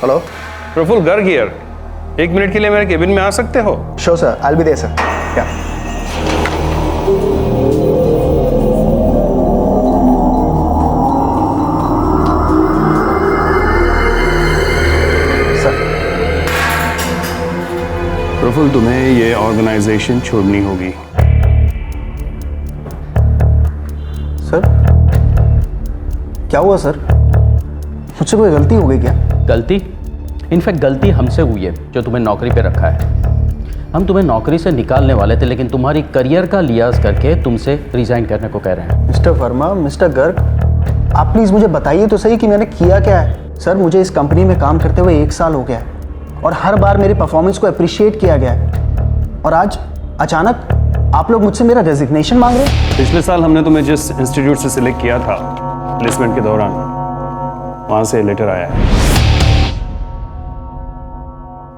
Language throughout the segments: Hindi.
Hello Prafull Garg here. 1 minute के लिए मेरे केबिन में आ सकते हो? Sure sir, I will be there sir. या प्रफुल्ल, तुम्हें ये ऑर्गेनाइजेशन छोड़नी होगी। सर क्या हुआ सर? मुझसे कोई गलती हो गई क्या? गलती? इनफैक्ट गलती हमसे हुई है जो तुम्हें नौकरी पे रखा है। हम तुम्हें नौकरी से निकालने वाले थे, लेकिन तुम्हारी करियर का लिहाज करके तुमसे रिजाइन करने को कह रहे हैं। मिस्टर वर्मा, मिस्टर गर्ग, आप प्लीज़ मुझे बताइए तो सही कि मैंने किया क्या है। सर मुझे इस कंपनी में काम करते हुए 1 साल हो गया है और हर बार मेरी परफॉर्मेंस को अप्रिशिएट किया गया है, और आज अचानक आप लोग मुझसे मेरा रेजिग्नेशन मांग रहे हैं। पिछले साल हमने तुम्हें जिस इंस्टीट्यूट से सिलेक्ट किया था प्लेसमेंट के दौरान, वहां से लेटर आया है।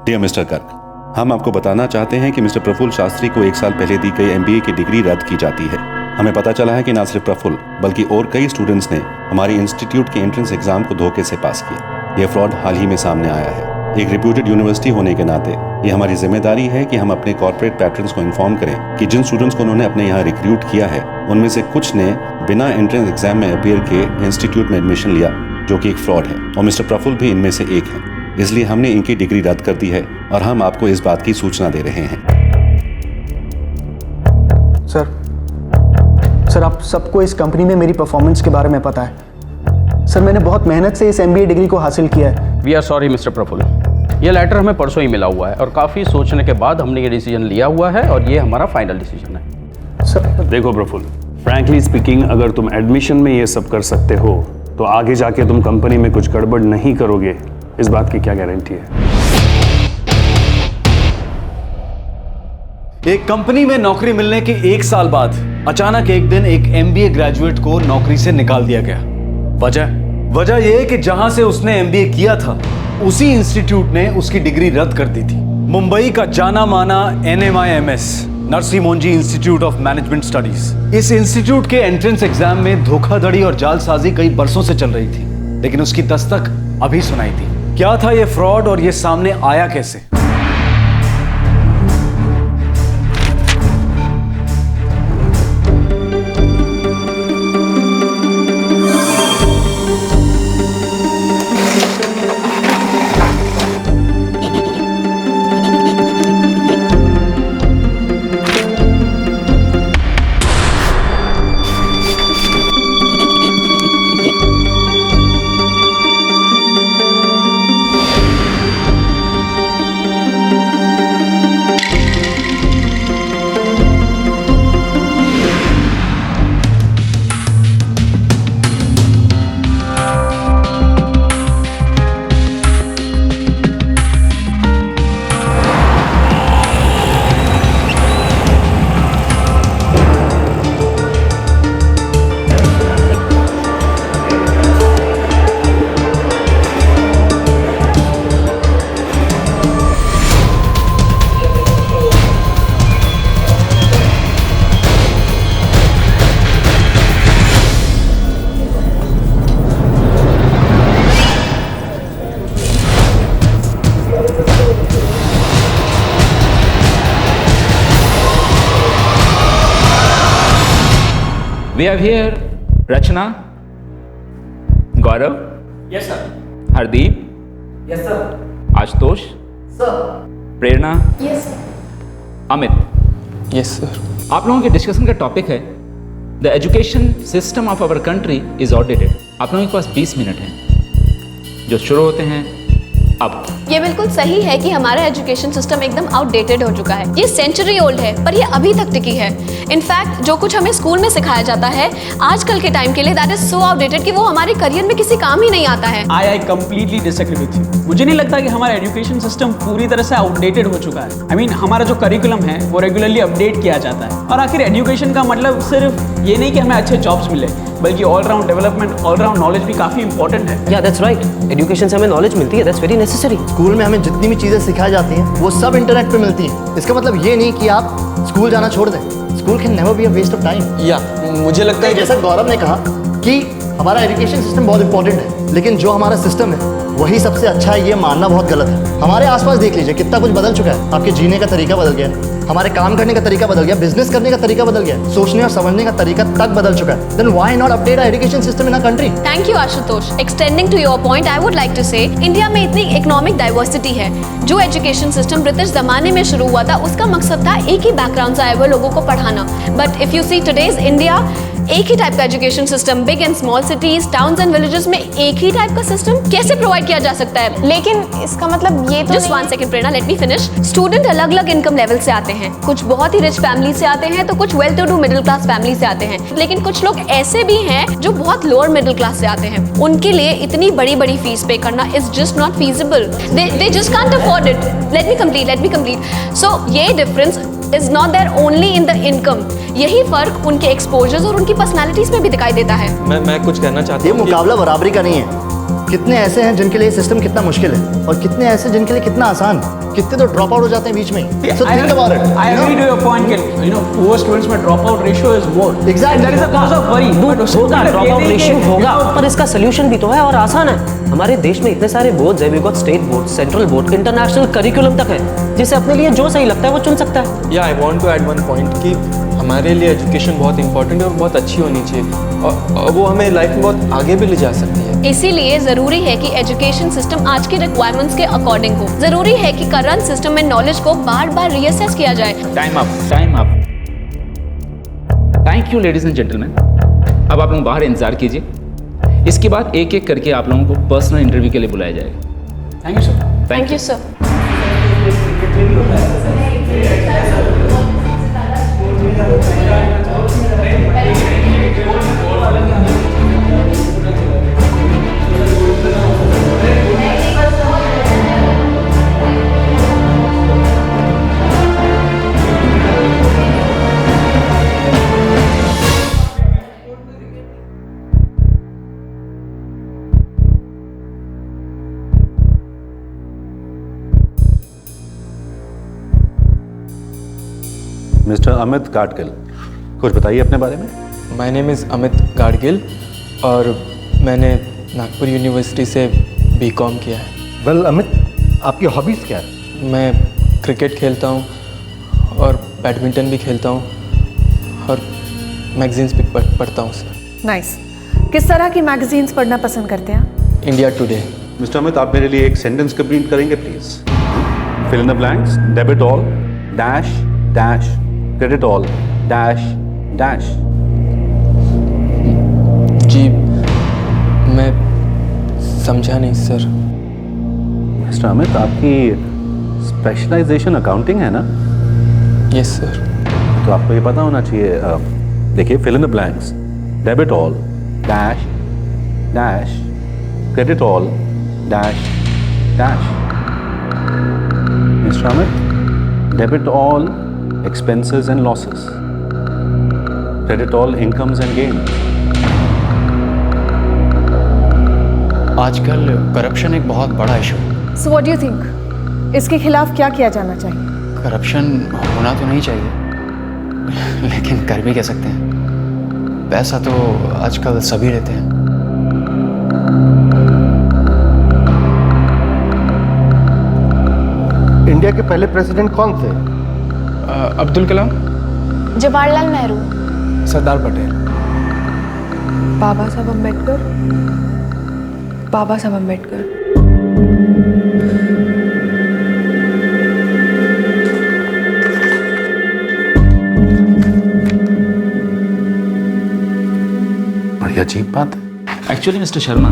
डियर मिस्टर गर्ग, हम आपको बताना चाहते हैं कि मिस्टर प्रफुल्ल शास्त्री को 1 साल पहले दी गई MBA की डिग्री रद्द की जाती है। हमें पता चला है कि न सिर्फ प्रफुल्ल बल्कि और कई स्टूडेंट्स ने हमारे इंस्टीट्यूट के एंट्रेंस एग्जाम को धोखे से पास किया। यह फ्रॉड हाल ही में सामने आया है। एक रिप्यूटेड यूनिवर्सिटी होने के नाते ये हमारी जिम्मेदारी है कि हम अपने कॉर्पोरेट पैटर्न्स को इन्फॉर्म करें कि जिन स्टूडेंट्स को उन्होंने अपने यहाँ रिक्रूट किया है उनमें से कुछ ने बिना एंट्रेंस एग्जाम में अपीयर के इंस्टीट्यूट में एडमिशन लिया, जो कि एक फ्रॉड है, और मिस्टर प्रफुल्ल भी इनमें से एक है। इसलिए हमने इनकी डिग्री रद्द कर दी है और हम आपको इस बात की सूचना दे रहे हैं। सर आप सबको इस कंपनी में मेरी परफॉर्मेंस के बारे में पता है। सर मैंने बहुत मेहनत से इस MBA डिग्री को हासिल किया है। We are sorry mister Prafull, ये लेटर हमें परसों ही मिला हुआ है और काफ़ी सोचने के बाद हमने ये डिसीजन लिया हुआ है और ये हमारा फाइनल डिसीजन है। सर देखो प्रफुल्ल, फ्रैंकली स्पीकिंग, अगर तुम एडमिशन में ये सब कर सकते हो तो आगे जाके तुम कंपनी में कुछ गड़बड़ नहीं करोगे, इस बात की क्या गारंटी है? एक कंपनी में नौकरी मिलने के 1 साल बाद अचानक एक दिन एक MBA ग्रेजुएट को नौकरी से निकाल दिया गया। वजह यह कि जहां से उसने MBA किया था उसी इंस्टीट्यूट ने उसकी डिग्री रद्द कर दी थी। मुंबई का जाना माना NMIMS, Narsi Monjee institute of management studies. इस इंस्टीट्यूट के एंट्रेंस एग्जाम में धोखाधड़ी और जालसाजी कई बरसों से चल रही थी, लेकिन उसकी दस्तक अभी सुनाई थी। क्या था ये फ्रॉड और ये सामने आया कैसे? We have here Rachna, Gaurav. Yes, sir. Hardeep. Yes, sir. Ashutosh. Sir. Prerna. Yes, sir. Amit. Yes, sir. आप लोगों के डिस्कशन का टॉपिक है the education system of our country is outdated. आप लोगों के पास 20 मिनट हैं जो शुरू होते हैं अब। ये बिल्कुल सही है कि हमारा एजुकेशन सिस्टम एकदम आउटडेटेड हो चुका है। ये सेंचुरी ओल्ड है, पर ये अभी तक टिकी है। इनफैक्ट जो कुछ हमें स्कूल में सिखाया जाता है आजकल के टाइम के लिए, दैट इज सो आउटडेटेड कि वो हमारे करियर में किसी काम ही नहीं आता है। I completely disagree with you. मुझे नहीं लगता कि हमारा एजुकेशन सिस्टम पूरी तरह से आउटडेटेड हो चुका है। I mean, हमारा जो करिकुलम है वो रेगुलरली अपडेट किया जाता है। और आखिर एजुकेशन का मतलब सिर्फ ये नहीं कि हमें अच्छे जॉब्स मिले, बल्कि ऑलराउंड डेवलपमेंट, ऑलराउंड नॉलेज भी काफी इंपॉर्टेंट है। या दैट्स राइट, एजुकेशन से हमें नॉलेज मिलती है, दैट्स वेरी नेसेसरी। स्कूल में हमें जितनी भी चीज़ें सिखाई जाती हैं वो सब इंटरनेट पे मिलती हैं। इसका मतलब ये नहीं कि आप स्कूल जाना छोड़ दें। School can never be a waste of time. या मुझे लगता है जैसा गौरव ने कहा कि हमारा एजुकेशन सिस्टम बहुत इंपॉर्टेंट है, लेकिन जो हमारा सिस्टम है वही सबसे अच्छा है, ये मानना बहुत गलत है। हमारे आसपास देख लीजिए कितना कुछ बदल चुका है। आपके जीने का तरीका बदल गया है, हमारे काम करने का तरीका बदल गया, बिजनेस करने का तरीका बदल गया, सोचने और समझने का तरीका तक बदल चुका है। Then why not update our education system in our country? Thank you Ashutosh. Extending to your point, I would like to say India में इतनी इकोनॉमिक डाइवर्सिटी है। जो एजुकेशन सिस्टम ब्रिटिश जमाने में शुरू हुआ था, उसका मकसद था एक ही बैकग्राउंड से आए हुए लोगों को पढ़ाना। But if you see today's India, एक ही टाइप का education system, big and small cities, towns and villages में एक ही टाइप का सिस्टम कैसे प्रोवाइड किया जा सकता है? लेकिन इसका मतलब ये तो just one second Prerna, let me finish. Student अलग अलग इनकम लेवल से आते हैं, कुछ बहुत ही रिच फैमिली से आते हैं तो कुछ well to do middle class family से आते हैं, लेकिन कुछ लोग ऐसे भी हैं जो बहुत लोअर मिडिल क्लास से आते हैं। उनके लिए इतनी बड़ी बड़ी फीस पे करना is just not feasible. They just can't afford it. Let me complete. So ये difference is not there only in the income. यही फर्क उनके एक्सपोजर्स और उनकी पर्सनालिटीज में भी दिखाई देता है। मैं कुछ कहना चाहता ये हूँ। मुकाबला बराबरी का नहीं है। कितने ऐसे हैं जिनके लिए सिस्टम कितना मुश्किल है और कितने ऐसे जिनके लिए कितना आसान। कितने तो ड्रॉप आउट हो जाते हैं बीच में। So think about it. I agree to your point कि poor students में drop out ratio is more. Exactly. That is a cause of worry. But उसको होगा, मतलब ड्रॉप ये आउट नहीं रेशियो कि- होगा, पर इसका सोल्यूशन भी तो है और आसान है। हमारे देश में इतने सारे बोर्ड्स है, we got state board, central board, international curriculum तक है, जिसे अपने लिए जो सही लगता है वो चुन सकता है। या I want to add one point कि हमारे लिए एजुकेशन बहुत इंपॉर्टेंट है और बहुत अच्छी होनी चाहिए और वो हमें लाइफ में बहुत आगे भी ले जा सकती है। इसीलिए जरूरी है कि एजुकेशन सिस्टम आज की रिक्वायरमेंट्स के अकॉर्डिंग हो। जरूरी है कि करंट सिस्टम में नॉलेज को बार बार रीअसेस किया जाए। Time up. Thank you ladies and gentleman. अब आप लोग बाहर इंतजार कीजिए, इसके बाद एक एक करके आप लोगों को पर्सनल इंटरव्यू के लिए बुलाया जाएगा। Thank you, sir. Thank you sir. Mister Amit Gadgil, कुछ बताइए अपने बारे में। My name is Amit Gadgil और मैंने नागपुर यूनिवर्सिटी से बीकॉम किया है। वेल अमित, आपकी हॉबीज़ क्या है? मैं क्रिकेट खेलता हूँ और बैडमिंटन भी खेलता हूँ और मैगजीन्स भी पढ़ता हूँ सर। नाइस। किस तरह की मैगजीन्स पढ़ना पसंद करते हैं? India today. मिस्टर अमित, आप मेरे लिए एक सेंटेंस कंप्लीट करेंगे please. Fill in the blanks, debit all, dash dash, credit all, dash dash. जी मैं समझा नहीं सर। मिस्टर अमित, आपकी स्पेशलाइजेशन अकाउंटिंग है ना? Yes sir. तो आपको ये पता होना चाहिए। देखिए, fill in the blanks, debit all, dash dash, credit all, dash dash. Mister Amit, debit all expenses and losses, credit all incomes and gains. आजकल करप्शन एक बहुत बड़ा इशू है। So what do you think, इसके खिलाफ क्या किया जाना चाहिए? करप्शन होना तो नहीं चाहिए, लेकिन कर भी कह सकते हैं। पैसा तो आजकल सभी लेते हैं। इंडिया के पहले प्रेसिडेंट कौन थे? अब्दुल कलाम। जवाहरलाल नेहरू। सरदार पटेल। बाबा साहब अम्बेडकर। बाबा साहब अम्बेडकर। बड़ी अजीब बात है। एक्चुअली मिस्टर शर्मा,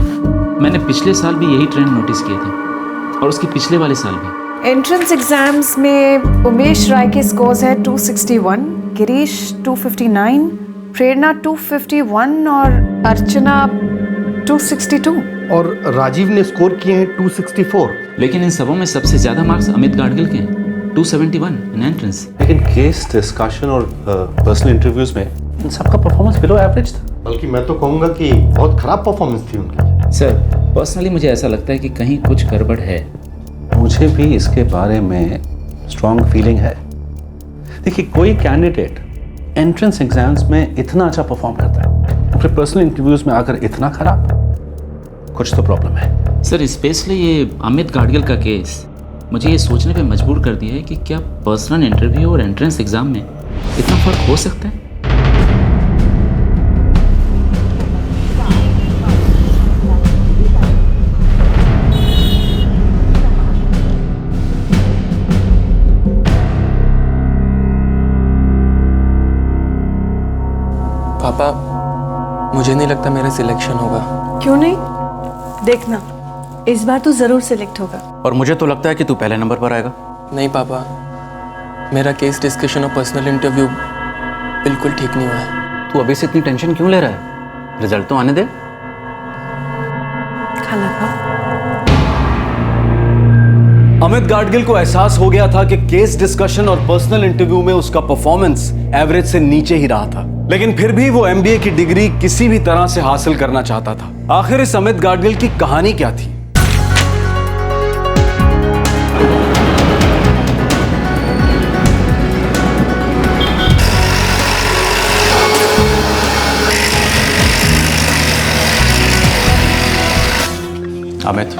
मैंने पिछले साल भी यही ट्रेंड नोटिस किए थे और उसके पिछले वाले साल भी। एंट्रेंस एग्जाम्स में उमेश राय के स्कोर्स है 261, गिरीश 259, प्रेरणा 251 और अर्चना 262। और राजीव ने स्कोर किए हैं 264। लेकिन इन सबों में सबसे ज्यादा मार्क्स अमित गाडगिल के हैं, 271 इन एंट्रेंस। लेकिन केस डिस्कशन और पर्सनल इंटरव्यूज में इन सबका परफॉर्मेंस बिलो एवरेज था। बल्कि मैं तो कहूँगा कि बहुत खराब परफॉर्मेंस थी उनकी। सर, पर्सनली मुझे ऐसा लगता है कि कहीं कुछ गड़बड़ है। मुझे भी इसके बारे में स्ट्रॉन्ग फीलिंग है। देखिए, कोई कैंडिडेट एंट्रेंस एग्जाम्स में इतना अच्छा परफॉर्म करता है, फिर पर्सनल इंटरव्यूज में आकर इतना खराब, कुछ तो प्रॉब्लम है। सर स्पेशली ये अमित गाडगिल का केस मुझे ये सोचने पे मजबूर कर दिया है कि क्या पर्सनल इंटरव्यू और एंट्रेंस एग्जाम में इतना फर्क हो सकता है। पापा, मुझे नहीं लगता मेरा सिलेक्शन होगा। क्यों नहीं? देखना, इस बार तो जरूर सिलेक्ट होगा। और मुझे तो लगता है कि तू पहले नंबर पर आएगा। नहीं पापा, मेरा केस डिस्कशन और पर्सनल इंटरव्यू बिल्कुल ठीक नहीं हुआ है। तू अभी से इतनी टेंशन क्यों ले रहा है? रिजल्ट तो आने दे। खाना खाओ। अमित गाडगिल को एहसास हो गया था कि केस डिस्कशन और पर्सनल इंटरव्यू में उसका परफॉर्मेंस एवरेज से नीचे ही रहा था, लेकिन फिर भी वो एमबीए की डिग्री किसी भी तरह से हासिल करना चाहता था। आखिर इस अमित गाडगिल की कहानी क्या थी? अमित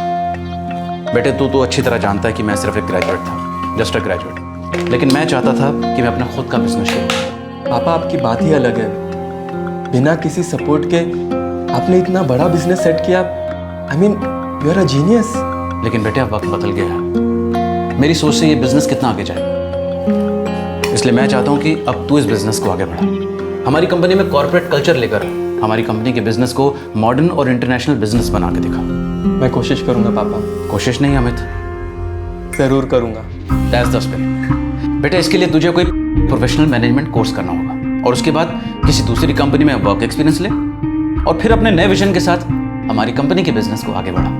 बेटे, तू तो अच्छी तरह जानता है कि मैं सिर्फ एक ग्रेजुएट था, जस्ट अ ग्रेजुएट। लेकिन मैं चाहता था कि मैं अपना खुद का बिजनेस शुरू। पापा, आपकी बात ही अलग है। बिना किसी सपोर्ट के आपने इतना बड़ा बिजनेस सेट किया। I mean, you are a genius. लेकिन बेटे अब वक्त बदल गया है। मेरी सोच से ये बिजनेस कितना आगे जाए, इसलिए मैं चाहता हूँ कि अब तू इस बिजनेस को आगे बढ़ा। हमारी कंपनी में कॉर्पोरेट कल्चर लेकर हमारी कंपनी के बिजनेस को मॉडर्न और इंटरनेशनल बिजनेस बना के दिखा। मैं कोशिश करूंगा पापा। कोशिश नहीं अमित, जरूर करूंगा। That's the spirit. बेटा, इसके लिए तुझे कोई प्रोफेशनल मैनेजमेंट कोर्स करना होगा और उसके बाद किसी दूसरी कंपनी में वर्क एक्सपीरियंस ले और फिर अपने नए विजन के साथ हमारी कंपनी के बिजनेस को आगे बढ़ा।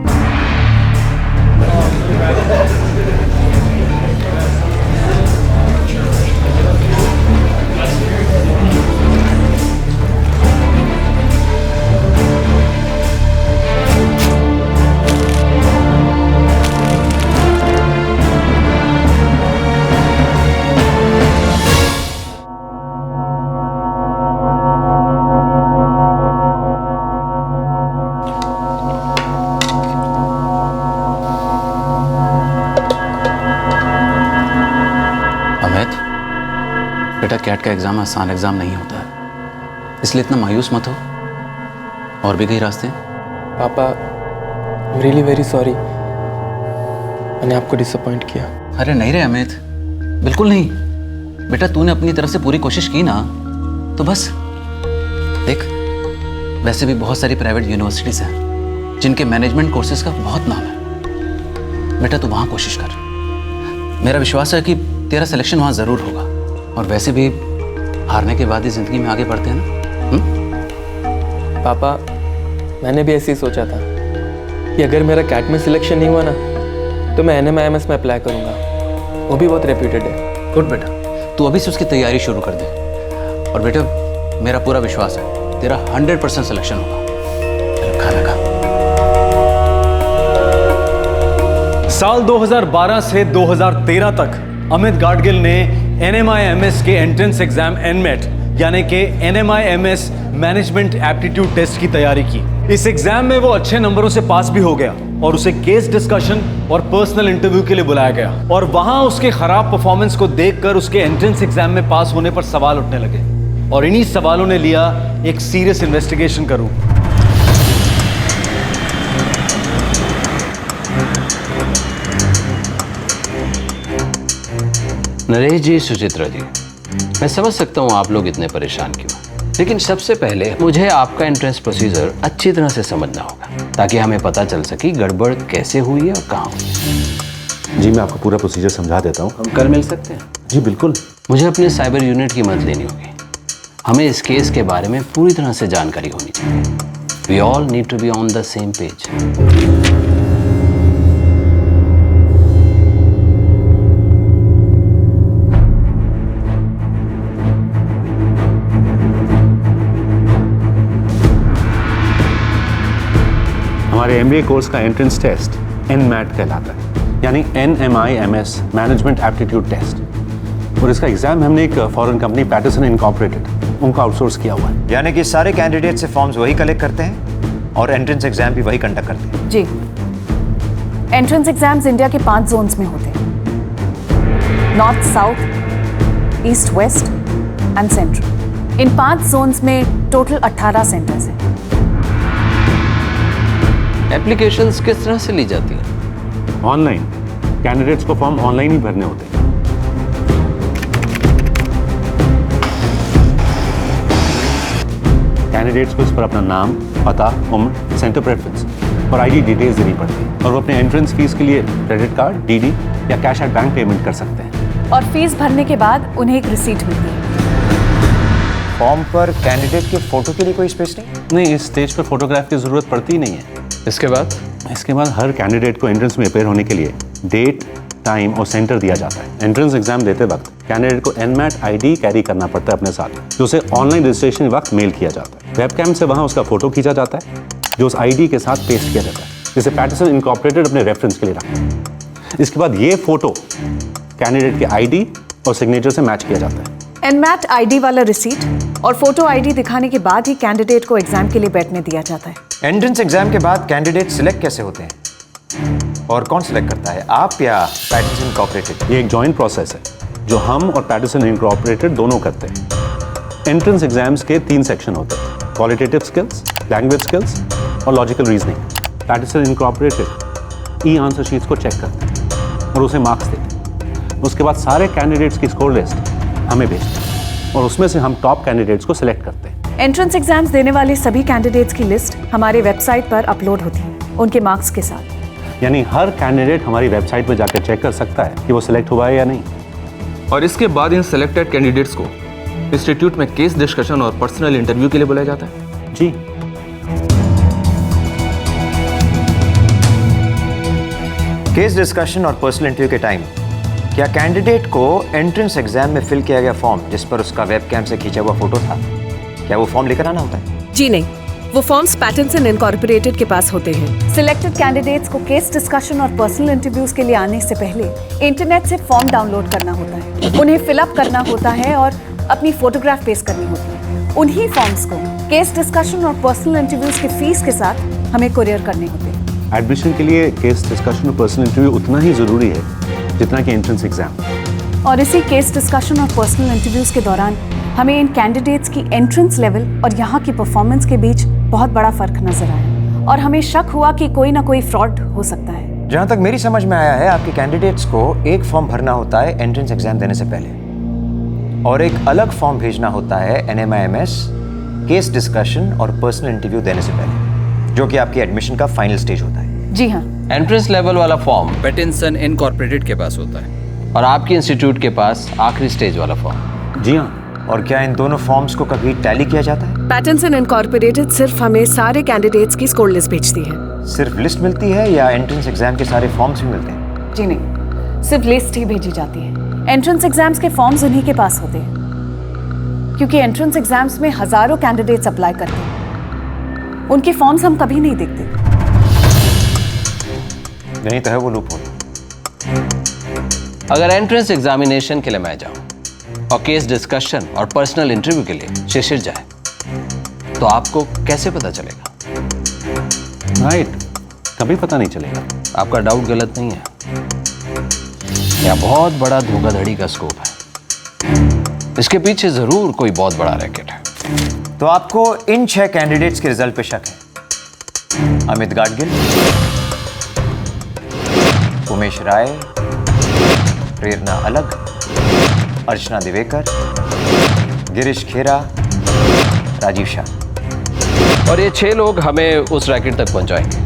बेटा, कैट का एग्जाम आसान एग्जाम नहीं होता है, इसलिए इतना मायूस मत हो। और भी कई रास्ते हैं। पापा, रियली वेरी सॉरी, मैंने आपको डिसअपॉइंट किया। अरे नहीं रे अमित, बिल्कुल नहीं। बेटा, तूने अपनी तरफ से पूरी कोशिश की ना, तो बस देख, वैसे भी बहुत सारी प्राइवेट यूनिवर्सिटीज हैं जिनके मैनेजमेंट कोर्सेज का बहुत नाम है। बेटा, तू वहाँ कोशिश कर। मेरा विश्वास है कि तेरा सिलेक्शन वहाँ ज़रूर होगा। और वैसे भी हारने के बाद ही ज़िंदगी में आगे बढ़ते हैं ना। पापा, मैंने भी ऐसे ही सोचा था कि अगर मेरा कैट में सिलेक्शन नहीं हुआ ना, तो मैं NMIMS में अप्लाई करूँगा। वो भी बहुत रेप्यूटेड है। गुड बेटा, तू अभी से उसकी तैयारी शुरू कर दे। और बेटा, मेरा पूरा विश्वास है तेरा 100% सिलेक्शन होगा। खाना खा। साल 2012 से 2013 तक अमित गाडगिल ने NMIMS के एंट्रेंस एग्जाम NMAT यानी कि NMIMS मैनेजमेंट एप्टीट्यूड टेस्ट की तैयारी की। इस एग्जाम में वो अच्छे नंबरों से पास भी हो गया और उसे केस डिस्कशन और पर्सनल इंटरव्यू के लिए बुलाया गया। और वहां उसके खराब परफॉर्मेंस को देखकर उसके एंट्रेंस एग्जाम में पास होने पर सवाल उठने लगे और इन्हीं सवालों ने लिया एक सीरियस इन्वेस्टिगेशन का रूप। नरेश जी, सुचित्रा जी, मैं समझ सकता हूँ आप लोग इतने परेशान क्यों, लेकिन सबसे पहले मुझे आपका एंट्रेंस प्रोसीजर अच्छी तरह से समझना होगा ताकि हमें पता चल सके गड़बड़ कैसे हुई है और कहाँ हुई। जी, मैं आपको पूरा प्रोसीजर समझा देता हूँ। हम कल मिल सकते हैं? जी बिल्कुल। मुझे अपने साइबर यूनिट की मदद लेनी होगी। हमें इस केस के बारे में पूरी तरह से जानकारी होनी चाहिए। We all need to be on the same page. हमारे MBA कोर्स का एंट्रेंस टेस्ट NMAT कहलाता है, यानी NMIMS मैनेजमेंट एप्टीट्यूड टेस्ट। और इसका एग्जाम हमने एक फॉरेन कंपनी पैटरसन इनकॉर्पोरेटेड उनको आउटसोर्स किया हुआ है। यानी कि सारे कैंडिडेट से फॉर्म्स वही कलेक्ट करते हैं और एंट्रेंस एग्जाम भी वही कंडक्ट करते हैं। जी, एंट्रेंस एग्जाम्स इंडिया के 5 जोन्स में होते हैं, north, south, east, west and central. इन 5 जोन्स में टोटल 18 सेंटर्स हैं। एप्लीकेशंस किस तरह से ली जाती हैं? ऑनलाइन। कैंडिडेट्स को फॉर्म ऑनलाइन ही भरने होते हैं। कैंडिडेट्स को इस पर अपना नाम, पता, उम्र, सेंटर प्रेफरेंस और आईडी डिटेल्स देनी पड़ती है और वो अपने एंट्रेंस फीस के लिए क्रेडिट कार्ड, डीडी या कैश एट बैंक पेमेंट कर सकते हैं। और फीस भरने के बाद उन्हें एक रिसीट मिलती है। फॉर्म पर कैंडिडेट के फोटो के लिए कोई स्पेस नहीं? नहीं, इस स्टेज पर फोटोग्राफ की जरूरत पड़ती ही नहीं है। इसके बाद हर कैंडिडेट को एंट्रेंस में अपेयर होने के लिए डेट, टाइम और सेंटर दिया जाता है। एंट्रेंस एग्जाम देते वक्त कैंडिडेट को एनमैट आईडी कैरी करना पड़ता है अपने साथ, जो उसे ऑनलाइन रजिस्ट्रेशन वक्त मेल किया जाता है। वेबकैम से वहां उसका फोटो खींचा जाता है, जो उस आईडी के साथ पेस्ट किया जाता है, जिसे पैटरसन इनकॉर्पोरेटेड अपने रेफरेंस के लिए रखता है। इसके बाद ये फोटो कैंडिडेट के आईडी और सिग्नेचर से मैच किया जाता है। एनमैट आईडी वाला रिसीट और फोटो आईडी दिखाने के बाद ही कैंडिडेट को एग्जाम के लिए बैठने दिया जाता है। एंट्रेंस एग्जाम के बाद कैंडिडेट सिलेक्ट कैसे होते हैं और कौन सिलेक्ट करता है, आप या पैटरसन इनकॉर्पोरेटेड? ये एक जॉइंट प्रोसेस है जो हम और पैटरसन इनकॉर्पोरेटेड दोनों करते हैं। एंट्रेंस एग्जाम्स के 3 सेक्शन होते हैं, क्वालिटेटिव स्किल्स, लैंग्वेज स्किल्स और logical reasoning. Patterson incorporated E answer sheets को चेक करते हैं और उसे मार्क्स देते हैं। उसके बाद सारे कैंडिडेट्स की स्कोर लिस्ट हमें भेजते हैं और उसमें से हम टॉप कैंडिडेट्स को सिलेक्ट करते हैं। एंट्रेंस एग्जाम्स देने वाले सभी कैंडिडेट्स की लिस्ट हमारे वेबसाइट पर अपलोड होती है उनके मार्क्स के साथ। यानी हर कैंडिडेट हमारी वेबसाइट पर जाकर चेक कर सकता है कि वो सिलेक्ट हुआ है या नहीं। और इसके बाद इन सिलेक्टेड कैंडिडेट्स को इंस्टीट्यूट में केस डिस्कशन और पर्सनल इंटरव्यू के लिए बुलाया जाता है। जी। केस डिस्कशन और पर्सनल इंटरव्यू के टाइम क्या कैंडिडेट को एंट्रेंस एग्जाम में फिल किया गया फॉर्म जिस पर उसका वेबकैम से खींचा हुआ फोटो था, क्या वो फॉर्म लेकर आना होता है? जी नहीं, वो फॉर्म्स पैटरसन इनकॉर्पोरेटेड के पास होते हैं। सिलेक्टेड कैंडिडेट्स को केस डिस्कशन और पर्सनल इंटरव्यूज के लिए आने से पहले इंटरनेट से फॉर्म डाउनलोड करना होता है, उन्हें फिलअप करना होता है और अपनी फोटोग्राफ पेश करनी होती है। उन्हीं फॉर्म्स को केस डिस्कशन और पर्सनल इंटरव्यूज के फीस के साथ हमें कुरियर करने होते हैं। एडमिशन के लिए केस डिस्कशन और पर्सनल इंटरव्यू उतना ही जरूरी है जितना कि एंट्रेंस एग्जाम। और इसी केस डिस्कशन और पर्सनल इंटरव्यूज के दौरान हमें इन कैंडिडेट्स की एंट्रेंस लेवल और यहाँ की परफॉर्मेंस के बीच बहुत बड़ा फर्क नजर आया और हमें शक हुआ कि कोई ना कोई फ्रॉड हो सकता है। जहां तक मेरी समझ में आया है, आपके कैंडिडेट्स को एक फॉर्म भरना होता है एंट्रेंस एग्जाम देने से पहले और एक अलग फॉर्म भेजना होता है NMIMS केस डिस्कशन और पर्सनल इंटरव्यू देने से पहले, जो कि आपकी एडमिशन का फाइनल स्टेज होता है। जी हाँ। एंट्रेंस लेवल वाला फॉर्म पैटरसन इनकॉर्पोरेटेड के पास होता है और आपके इंस्टीट्यूट के पास आखिरी स्टेज वाला फॉर्म। जी हाँ। और क्या इन दोनों फॉर्म्स को कभी टैली किया जाता है? पैटरसन इनकॉर्पोरेटेड सिर्फ हमें सारे कैंडिडेट्स की स्कोर लिस्ट भेजती है। सिर्फ लिस्ट मिलती है या एंट्रेंस एग्जाम के सारे फॉर्म्स भी मिलते हैं? जी नहीं, सिर्फ लिस्ट ही भेजी जाती है। एंट्रेंस एग्जाम्स के फॉर्म्स उन्हीं के पास होते हैं क्योंकि एंट्रेंस एग्जाम्स में हजारों कैंडिडेट्स अप्लाई करते हैं, उनके फॉर्म्स हम कभी नहीं देखते। नहीं तो है वो लूप होल। अगर एंट्रेंस एग्जामिनेशन के लिए मैं जाऊं और केस डिस्कशन और पर्सनल इंटरव्यू के लिए शिशिर जाए तो आपको कैसे पता चलेगा? राइट, कभी पता नहीं चलेगा। आपका डाउट गलत नहीं है, यह बहुत बड़ा धोखाधड़ी का स्कोप है, इसके पीछे जरूर कोई बहुत बड़ा रैकेट है। तो आपको इन 6 कैंडिडेट्स के रिजल्ट पे शक है? अमित गाडगिल, उमेश राय, प्रेरणा अलग, अर्चना दिवेकर, गिरीश खेरा, राजीव शाह। और ये 6 लोग हमें उस रैकेट तक पहुंचाएंगे,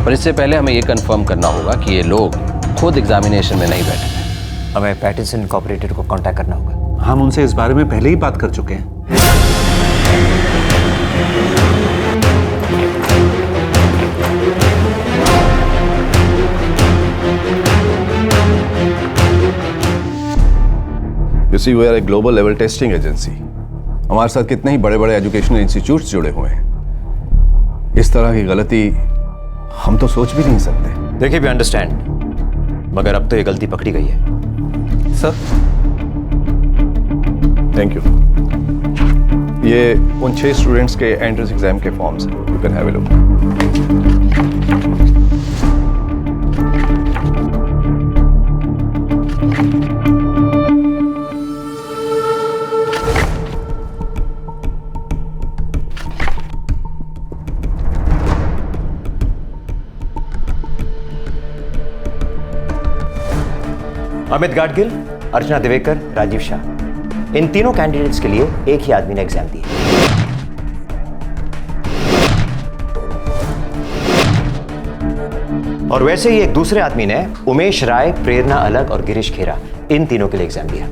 पर इससे पहले हमें ये कंफर्म करना होगा कि ये लोग खुद एग्जामिनेशन में नहीं बैठे हैं। हमें पैटरसन इनकॉर्पोरेटेड को कांटेक्ट करना होगा। हम उनसे इस बारे में पहले ही बात कर चुके हैं। You see, we are a global level testing agency. हमारे साथ कितने ही बड़े बड़े एजुकेशनल इंस्टीट्यूट्स जुड़े हुए हैं। इस तरह की गलती हम तो सोच भी नहीं सकते। देखिए, वी अंडरस्टैंड, मगर अब तो ये गलती पकड़ी गई है। Sir, thank you. ये उन 6 स्टूडेंट्स के एंट्रेंस एग्जाम के फॉर्म्स हैं। You can have a look. Amit Gadgil, Archana Divekar, Rajiv Shah, इन तीनों कैंडिडेट्स के लिए एक ही आदमी ने एग्जाम दिया। और वैसे ही एक दूसरे आदमी ने उमेश राय, प्रेरणा अलग और गिरीश खेरा, इन तीनों के लिए एग्जाम दिया।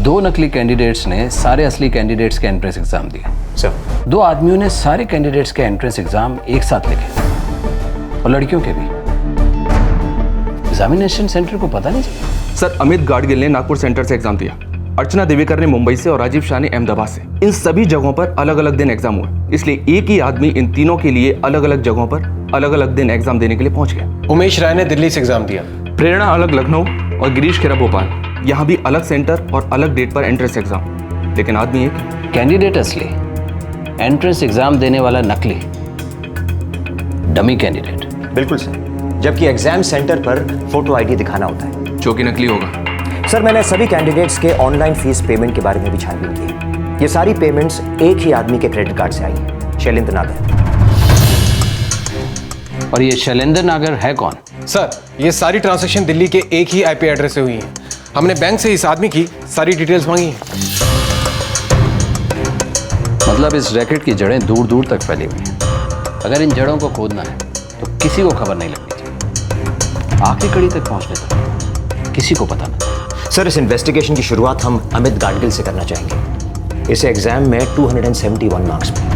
दो नकली कैंडिडेट्स ने सारे असली कैंडिडेट्स के एंट्रेंस एग्जाम दिए। सर, दो आदमियों ने सारे कैंडिडेट्स के एंट्रेंस एग्जाम एक साथ लिखे और लड़कियों के भी। एग्जामिनेशन सेंटर को पता नहीं चला। सर, अमित गाडगिल ने नागपुर सेंटर से एग्जाम दिया, अर्चना देवेकर ने मुंबई से और राजीव शाह ने अहमदाबाद से। इन सभी जगहों पर अलग अलग दिन एग्जाम हुए, इसलिए एक ही आदमी इन तीनों के लिए अलग अलग जगहों पर अलग अलग दिन एग्जाम देने के लिए पहुंच गया। उमेश राय ने दिल्ली से एग्जाम दिया, प्रेरणा अलग लखनऊ और गिरीश खेरा भोपाल, यहाँ भी अलग सेंटर और अलग डेट पर एंट्रेंस एग्जाम, लेकिन आदमी एक। कैंडिडेट असली, एंट्रेंस एग्जाम देने वाला नकली, डमी कैंडिडेट। बिल्कुल सर, जबकि एग्जाम सेंटर पर फोटो आईडी दिखाना होता है, जो कि नकली होगा। सर, मैंने सभी कैंडिडेट्स के ऑनलाइन फीस पेमेंट के बारे में भी छानबीन की। ये सारी पेमेंट्स एक ही आदमी के क्रेडिट कार्ड से आई, शैलेंद्र नागर। और ये शैलेंद्र नागर है कौन? सर, ये सारी ट्रांजैक्शन दिल्ली के एक ही आईपी एड्रेस से हुई हैं। हमने बैंक से इस आदमी की सारी डिटेल्स मांगी हैं। मतलब इस रैकेट की जड़ें दूर दूर तक फैली हुई हैं। अगर इन जड़ों को खोदना है तो किसी को खबर नहीं लगनी चाहिए, आखिरी कड़ी तक पहुंचने तक किसी को पता नहीं। सर, इस इन्वेस्टिगेशन की शुरुआत हम अमित गाडगिल से करना चाहेंगे। इसे एग्जाम में 271 मार्क्स मिले।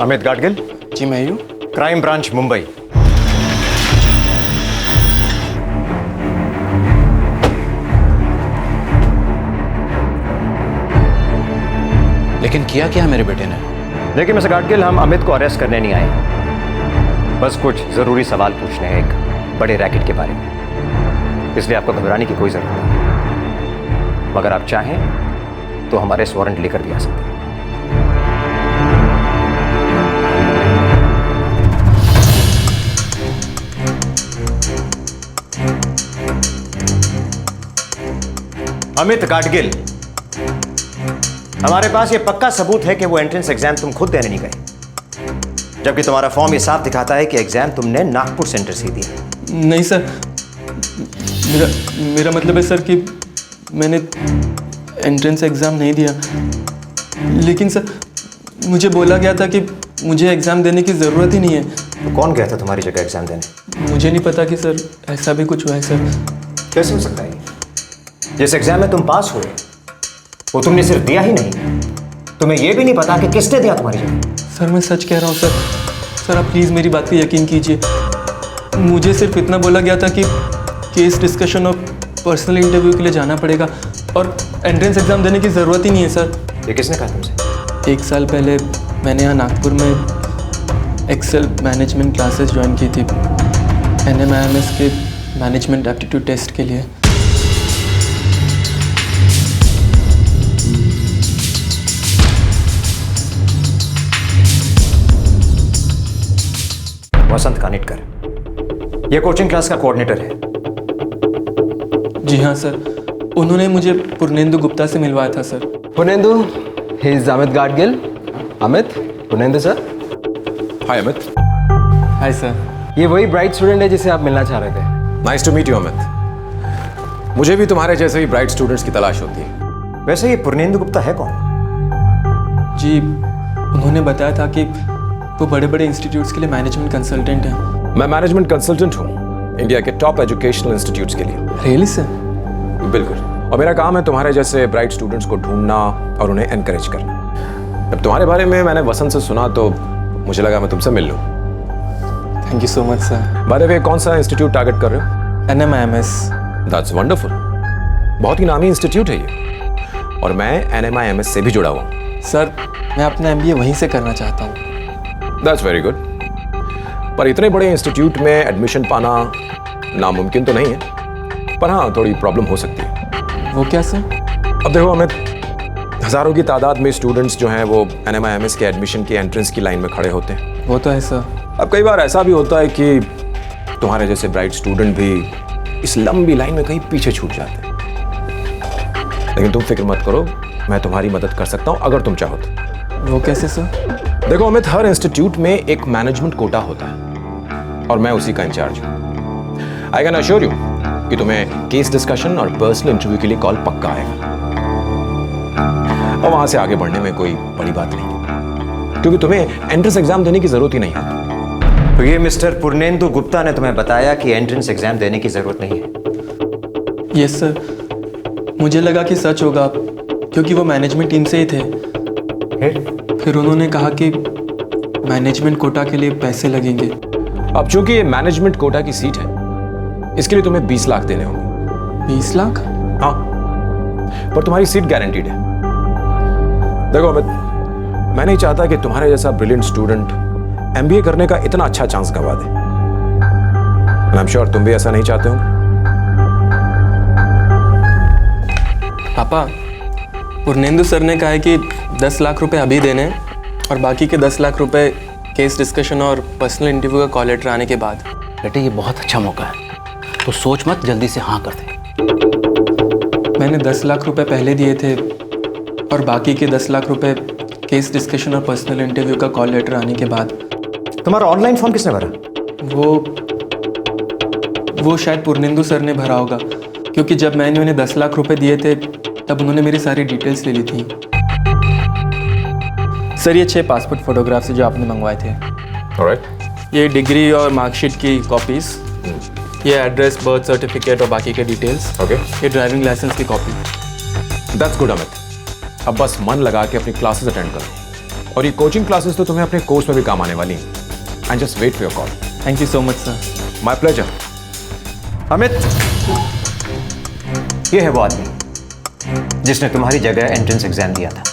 अमित गाडगिल। जी मैं हूँ। Crime branch Mumbai. लेकिन किया क्या मेरे बेटे ने? देखिए मिस्टर गाडगिल, हम अमित को अरेस्ट करने नहीं आए, बस कुछ जरूरी सवाल पूछने हैं एक बड़े रैकेट के बारे में। इसलिए आपको घबराने की कोई जरूरत नहीं। मगर आप चाहें तो हमारे वारंट लेकर भी आ सकते हैं। अमित गाडगिल, हमारे पास ये पक्का सबूत है कि वो एंट्रेंस एग्जाम तुम खुद देने नहीं गए, जबकि तुम्हारा फॉर्म ये साफ दिखाता है कि एग्जाम तुमने नागपुर सेंटर से दिया। नहीं सर, मेरा मतलब है सर कि मैंने एंट्रेंस एग्ज़ाम नहीं दिया, लेकिन सर मुझे बोला गया था कि मुझे एग्ज़ाम देने की ज़रूरत ही नहीं है। तो कौन गया था तुम्हारी जगह एग्जाम देने? मुझे नहीं पता कि सर ऐसा भी कुछ हुआ है सर। कैसे हो सकता है? जिस एग्जाम में तुम पास हुए वो तुमने सिर्फ दिया ही नहीं, तुम्हें यह भी नहीं पता कि किसने दिया तुम्हारी जगह। सर मैं सच कह रहा हूँ सर। सर आप प्लीज़ मेरी बात पे यकीन कीजिए। मुझे सिर्फ इतना बोला गया था कि केस डिस्कशन और पर्सनल इंटरव्यू के लिए जाना पड़ेगा और एंट्रेंस एग्ज़ाम देने की ज़रूरत ही नहीं है सर। ये किसने कहा तुमसे? 1 साल पहले मैंने यहाँ नागपुर में एक्सेल मैनेजमेंट क्लासेस ज्वाइन की थी, NMIMS के मैनेजमेंट एप्टीट्यूड टेस्ट के लिए। वसंत कानिटकर, यह कोचिंग क्लास का कोऑर्डिनेटर है। जी हाँ सर, उन्होंने मुझे पूर्णेंदु गुप्ता से मिलवाया था sir. Purnendu, he is Amit Gadgil. Amit, Purnendu sir. Hi Amit. Hi sir. ये वही ब्राइट स्टूडेंट है जिसे आप मिलना चाह रहे थे। Nice to meet you Amit. मुझे भी तुम्हारे जैसे ही ब्राइट स्टूडेंट्स की तलाश होती है। वैसे ये पूर्णेंदु गुप्ता है कौन? जी, उन्होंने बताया था कि वो बड़े बड़े इंस्टीट्यूट्स के लिए मैनेजमेंट कंसल्टेंट हैं। मैं मैनेजमेंट कंसल्टेंट हूँ इंडिया के टॉप एजुकेशनल इंस्टीट्यूट्स के लिए। Really sir? बिल्कुल। और मेरा काम है तुम्हारे जैसे ब्राइट स्टूडेंट्स को ढूंढना और उन्हें एनकरेज करना। जब तुम्हारे बारे में मैंने वसंत से सुना तो मुझे लगा मैं तुमसे मिल लूँ। Thank you so much sir. By the way, कौन सा इंस्टीट्यूट टारगेट कर रहे हो? NMIMS। That's wonderful. बहुत ही नामी इंस्टीट्यूट है ये, और मैं NMIMS से भी जुड़ा हुआ हूँ। सर मैं अपना MBA वहीं से करना चाहता हूँ। That's very good. पर इतने बड़े इंस्टीट्यूट में एडमिशन पाना नामुमकिन तो नहीं है, पर हाँ थोड़ी प्रॉब्लम हो सकती है। वो क्या सर? अब देखो अमित, हजारों की तादाद में स्टूडेंट्स जो हैं वो NMIMS के एडमिशन की एंट्रेंस की लाइन में खड़े होते हैं। वो तो है सर। अब कई बार ऐसा भी होता है कि तुम्हारे जैसे ब्राइट स्टूडेंट भी इस लंबी लाइन में कहीं पीछे छूट जाते हैं, लेकिन तुम फिक्र मत करो, मैं तुम्हारी मदद कर सकता हूं अगर तुम चाहो तो। वो कैसे सर? देखो अमित, हर इंस्टीट्यूट में एक मैनेजमेंट कोटा होता है और मैं उसी का इंचार्ज हूं। आई कैन अश्योर यू कि तुम्हें केस डिस्कशन और पर्सनल इंटरव्यू के लिए कॉल पक्का आएगा, और वहां से आगे बढ़ने में कोई बड़ी बात नहीं, क्योंकि तुम्हें एंट्रेंस एग्जाम देने की जरूरत ही नहीं होती। तो ये मिस्टर पुर्नेंदु गुप्ता ने तुम्हें बताया कि एंट्रेंस एग्जाम देने की जरूरत नहीं है? यस सर, मुझे लगा कि सच होगा क्योंकि वो मैनेजमेंट टीम से ही थे। फिर उन्होंने कहा कि मैनेजमेंट कोटा के लिए पैसे लगेंगे। अब चूंकि ये मैनेजमेंट कोटा की सीट है, इसके लिए तुम्हें 20 लाख देने होंगे। 20 लाख? हाँ, पर तुम्हारी सीट गारंटीड है। देखो अमित, मैं नहीं चाहता कि तुम्हारे जैसा ब्रिलियंट स्टूडेंट MBA करने का इतना अच्छा चांस गंवा दे। आई एम श्योर तुम भी ऐसा नहीं चाहते हो। पापा, पुर्नेंदु सर ने कहा है कि 10 लाख रुपए अभी देने और बाकी के 10 लाख रुपए केस डिस्कशन और पर्सनल इंटरव्यू का कॉल लेटर आने के बाद। बेटे ये बहुत अच्छा मौका है, तो सोच मत, जल्दी से हाँ कर दे। मैंने 10 लाख रुपए पहले दिए थे और बाकी के 10 लाख रुपए केस डिस्कशन और पर्सनल इंटरव्यू का कॉल लेटर आने के बाद। तुम्हारा ऑनलाइन फॉर्म किसने भरा? वो शायद पुर्नेंदु सर ने भरा होगा, क्योंकि जब मैंने उन्हें 10 लाख रुपए दिए थे तब उन्होंने मेरी सारी डिटेल्स ले ली थी। सर ये 6 पासपोर्ट फोटोग्राफ्स जो आपने मंगवाए थे। ऑलराइट। ये डिग्री और मार्कशीट की कॉपीज, ये एड्रेस, बर्थ सर्टिफिकेट और बाकी के डिटेल्स। ओके। ये ड्राइविंग लाइसेंस की कॉपी। That's good Amit. अब बस मन लगा के अपनी क्लासेस अटेंड करो, और ये कोचिंग क्लासेस तो तुम्हें अपने कोर्स में भी काम आने वाली हैं। And just wait for your call. Thank you so much sir. My pleasure. Amit, ये है वो आदमी जिसने तुम्हारी जगह एंट्रेंस एग्जाम दिया था।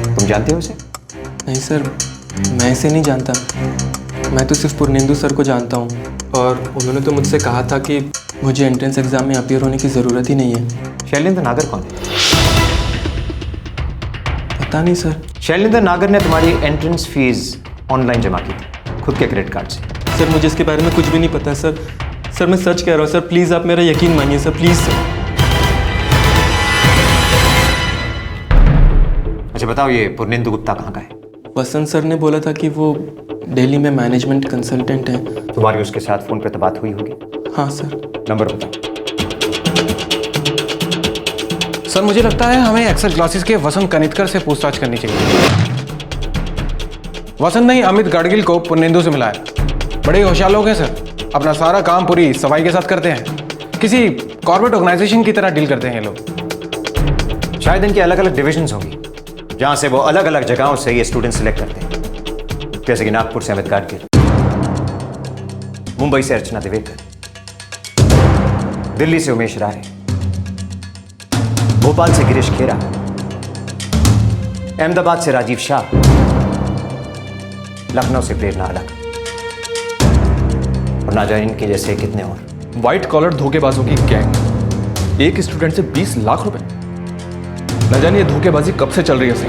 तुम जानते हो उसे? नहीं सर, मैं इसे नहीं जानता। मैं तो सिर्फ पुर्नेंदु सर को जानता हूँ, और उन्होंने तो मुझसे कहा था कि मुझे एंट्रेंस एग्जाम में अपीयर होने की ज़रूरत ही नहीं है। शैलेंद्र नागर कौन है? पता नहीं सर। शैलेंद्र नागर ने तुम्हारी एंट्रेंस फीस ऑनलाइन जमा की थी, खुद के क्रेडिट कार्ड से। सर मुझे इसके बारे में कुछ भी नहीं पता सर। सर मैं सच कह रहा हूँ सर, प्लीज़ आप मेरा यकीन मानिए सर, प्लीज़ सर। अच्छा बताओ, ये पुर्नेंदु गुप्ता कहाँ का है? वसंत सर ने बोला था कि वो दिल्ली में मैनेजमेंट कंसल्टेंट है। तुम्हारी उसके साथ फ़ोन पर तो बात हुई होगी? हाँ सर। नंबर बताओ। सर मुझे लगता है हमें एक्सेल क्लासेस के वसंत कनितकर से पूछताछ करनी चाहिए। वसंत नहीं, अमित गाडगिल को पुर्नेंदु से मिला है। बड़े होशियार लोग हैं सर, अपना सारा काम पूरी सफाई के साथ करते हैं। किसी कॉर्पोरेट ऑर्गेनाइजेशन की तरह डील करते हैं ये लोग। शायद इनकी अलग अलग डिविजन्स होंगी, जहां से वो अलग अलग जगहों से ये स्टूडेंट सिलेक्ट करते हैं। जैसे कि नागपुर से अमित गाडगिल, मुंबई से अर्चना दिवेकर, दिल्ली से उमेश राय, भोपाल से गिरीश खेरा, अहमदाबाद से राजीव शाह, लखनऊ से प्रेरणा अलग, और ना जाने इनके जैसे कितने और। व्हाइट कॉलर धोखेबाजों की गैंग, एक स्टूडेंट से 20 लाख रुपए। न जाने ये धोखेबाजी कब से चल रही है सर।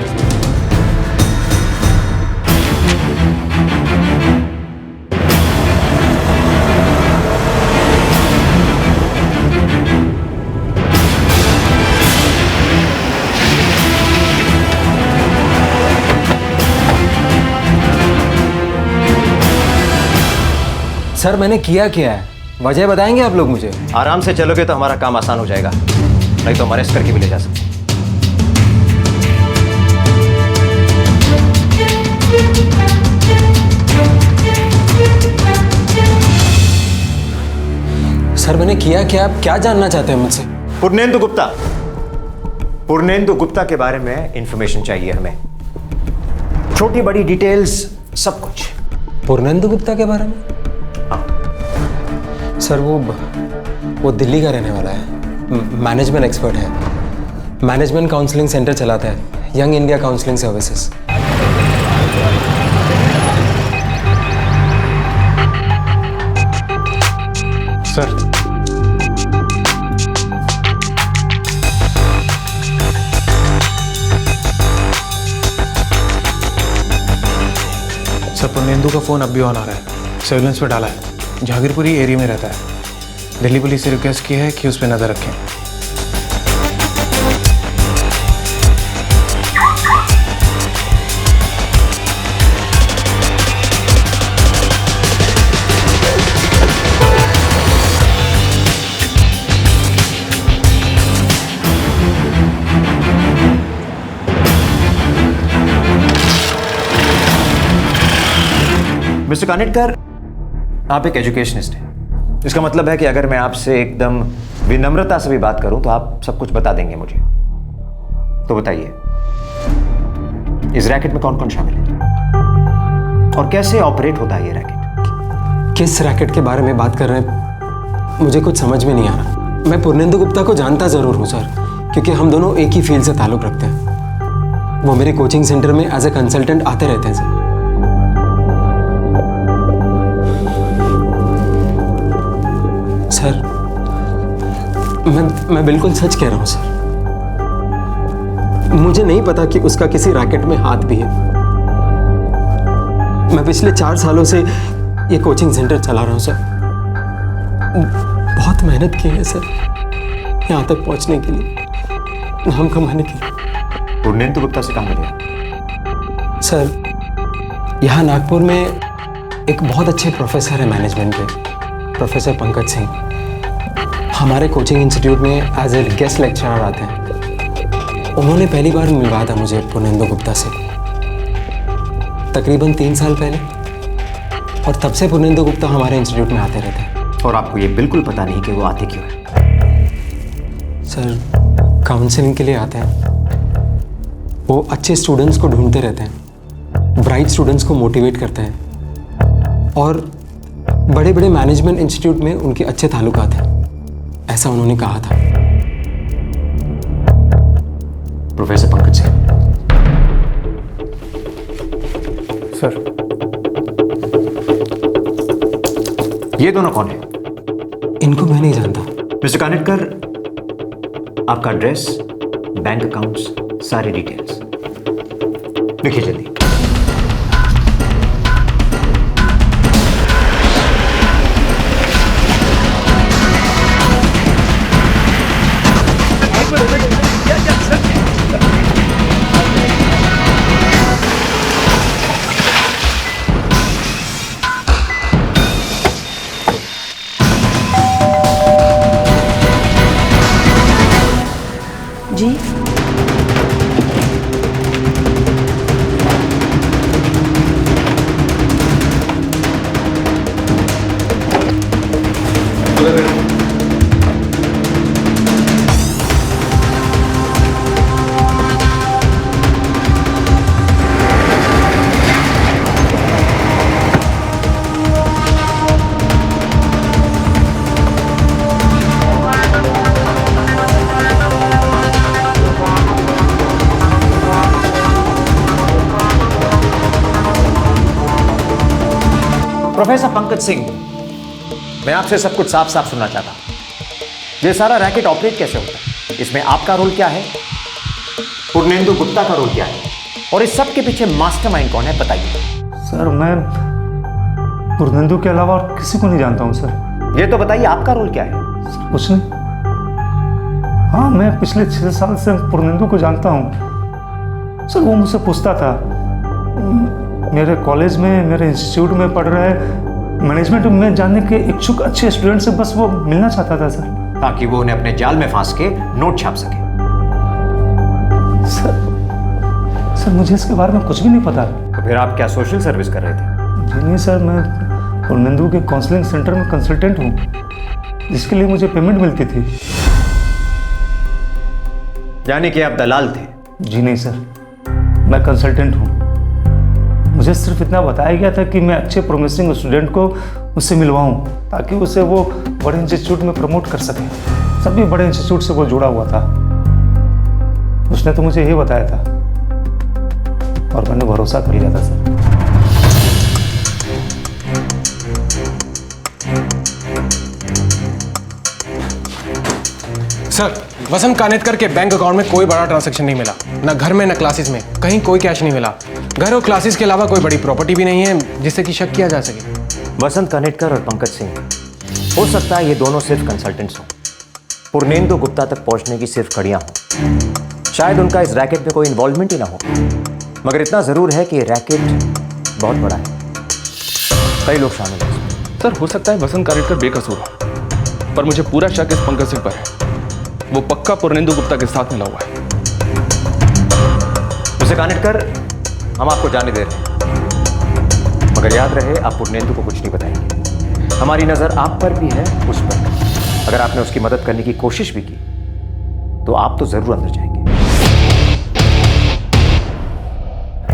सर मैंने किया क्या है, वजह बताएंगे आप लोग मुझे? आराम से चलोगे तो हमारा काम आसान हो जाएगा, नहीं तो हम अरेस्ट करके भी ले जा सकते हैं। सर मैंने किया क्या, आप क्या जानना चाहते हैं मुझसे? पुर्नेंदु गुप्ता के बारे में इंफॉर्मेशन चाहिए हमें, छोटी बड़ी डिटेल्स, सब कुछ। पुर्नेंदु गुप्ता के बारे में? हाँ। सर वो दिल्ली का रहने वाला है, मैनेजमेंट एक्सपर्ट है, मैनेजमेंट काउंसलिंग सेंटर चलाता है, Young India Counselling Services. Sir Purnendu का फ़ोन अब भी ऑन आ रहा है, सर्विलेंस पे डाला है, जहांगीरपुरी एरिया में रहता है। दिल्ली पुलिस से रिक्वेस्ट की है कि उस पर नज़र रखें। मिस्टर कानिटकर, आप एक एजुकेशनिस्ट हैं। इसका मतलब है कि अगर मैं आपसे एकदम विनम्रता से भी बात करूं तो आप सब कुछ बता देंगे मुझे। तो बताइए, इस रैकेट में कौन कौन शामिल है और कैसे ऑपरेट होता है ये रैकेट? किस रैकेट के बारे में बात कर रहे हैं मुझे कुछ समझ में नहीं आ रहा। मैं पुर्नेंदु गुप्ता को जानता जरूर हूँ सर, क्योंकि हम दोनों एक ही फील्ड से ताल्लुक रखते हैं। वो मेरे कोचिंग सेंटर में एज ए कंसल्टेंट आते रहते हैं सर। सर मैं बिल्कुल सच कह रहा हूं सर। मुझे नहीं पता कि उसका किसी रैकेट में हाथ भी है। मैं पिछले 4 सालों से ये कोचिंग सेंटर चला रहा हूं सर। बहुत मेहनत की है सर यहां तक पहुंचने के लिए, नाम कमाने के लिए। पुर्नेंदु गुप्ता से कहाँ मिले? सर यहाँ नागपुर में एक बहुत अच्छे प्रोफेसर है मैनेजमेंट के, प्रोफेसर पंकज सिंह। हमारे कोचिंग इंस्टीट्यूट में एज ए गेस्ट लेक्चरर आते हैं। उन्होंने पहली बार मिलवाया था मुझे पुर्नेंदु गुप्ता से, तकरीबन 3 साल पहले, और तब से पुर्नेंदु गुप्ता हमारे इंस्टीट्यूट में आते रहते हैं। और आपको ये बिल्कुल पता नहीं कि वो आते क्यों हैं? सर काउंसलिंग के लिए आते हैं। वो अच्छे स्टूडेंट्स को ढूंढते रहते हैं, ब्राइट स्टूडेंट्स को मोटिवेट करते हैं, और बड़े बड़े मैनेजमेंट इंस्टीट्यूट में उनके अच्छे ताल्लुकात हैं, ऐसा उन्होंने कहा था। प्रोफेसर पंकज सिंह। सर ये दोनों कौन है? इनको मैं नहीं जानता। मिस्टर कानिटकर, आपका एड्रेस, बैंक अकाउंट्स, सारी डिटेल्स लिखिए जल्दी। जी प्रोफेसर पंकज सिंह, मैं आपसे सब कुछ साफ साफ सुनना चाहता हूं। ये सारा रैकेट ऑपरेट कैसे होता है? इसमें आपका रोल क्या है? पुर्नेंदु गुप्ता का रोल क्या है? और इस सब के पीछे मास्टरमाइंड कौन है, बताइए। सर मैं पुर्नेंदु के अलावा और किसी को नहीं जानता हूं सर। ये तो बताइए, आपका रोल क्या है? सर कुछ नहीं। हाँ, मैं पिछले 6 साल से पुर्नेंदु को जानता हूं सर। वो मुझसे पूछता था, मेरे कॉलेज में, मेरे इंस्टीट्यूट में पढ़ रहे मैनेजमेंट में जानने के इच्छुक अच्छे स्टूडेंट से बस वो मिलना चाहता था सर, ताकि वो उन्हें अपने जाल में फांस के नोट छाप सके। सर मुझे इसके बारे में कुछ भी नहीं पता। तो फिर आप क्या सोशल सर्विस कर रहे थे? जी नहीं सर, मैं पुर्नेंदु के काउंसलिंग सेंटर में कंसल्टेंट हूँ, जिसके लिए मुझे पेमेंट मिलती थी। यानी कि आप दलाल थे? जी नहीं सर, मैं कंसल्टेंट हूँ। मुझे सिर्फ इतना बताया गया था कि मैं अच्छे प्रोमिसिंग स्टूडेंट को उससे मिलवाऊं, ताकि उसे वो बड़े इंस्टीट्यूट में प्रमोट कर सके। सभी बड़े इंस्टीट्यूट से वो जुड़ा हुआ था। उसने तो मुझे यही बताया था और मैंने भरोसा कर लिया था सर। सर, वसंत कानेटकर के बैंक अकाउंट में कोई बड़ा ट्रांजैक्शन नहीं मिला, ना घर में ना क्लासेस में, कहीं कोई कैश नहीं मिला। घर और क्लासेस के अलावा कोई बड़ी प्रॉपर्टी भी नहीं है जिससे कि शक किया जा सके। वसंत कानेटकर और पंकज सिंह, हो सकता है ये दोनों सिर्फ कंसल्टेंट्स हों, पूर्णेंदु गुप्ता तक पहुंचने की सिर्फ कड़ियां हों। शायद उनका इस रैकेट में कोई इन्वॉल्वमेंट ही ना हो, मगर इतना जरूर है कि ये रैकेट बहुत बड़ा है, कई लोग शामिल हैं। सर, हो सकता है वसंत कानेटकर बेकसूर हो, पर मुझे पूरा शक इस पंकज सिंह पर है। वो पक्का पूर्णेंदु गुप्ता के साथ मिला हुआ है। मिस्टर कानेटकर, हम आपको जाने दे रहे हैं, मगर याद रहे आप पूर्णेंदु को कुछ नहीं बताएंगे। हमारी नजर आप पर भी है, उस पर भी। अगर आपने उसकी मदद करने की कोशिश भी की तो आप तो जरूर अंदर जाएंगे।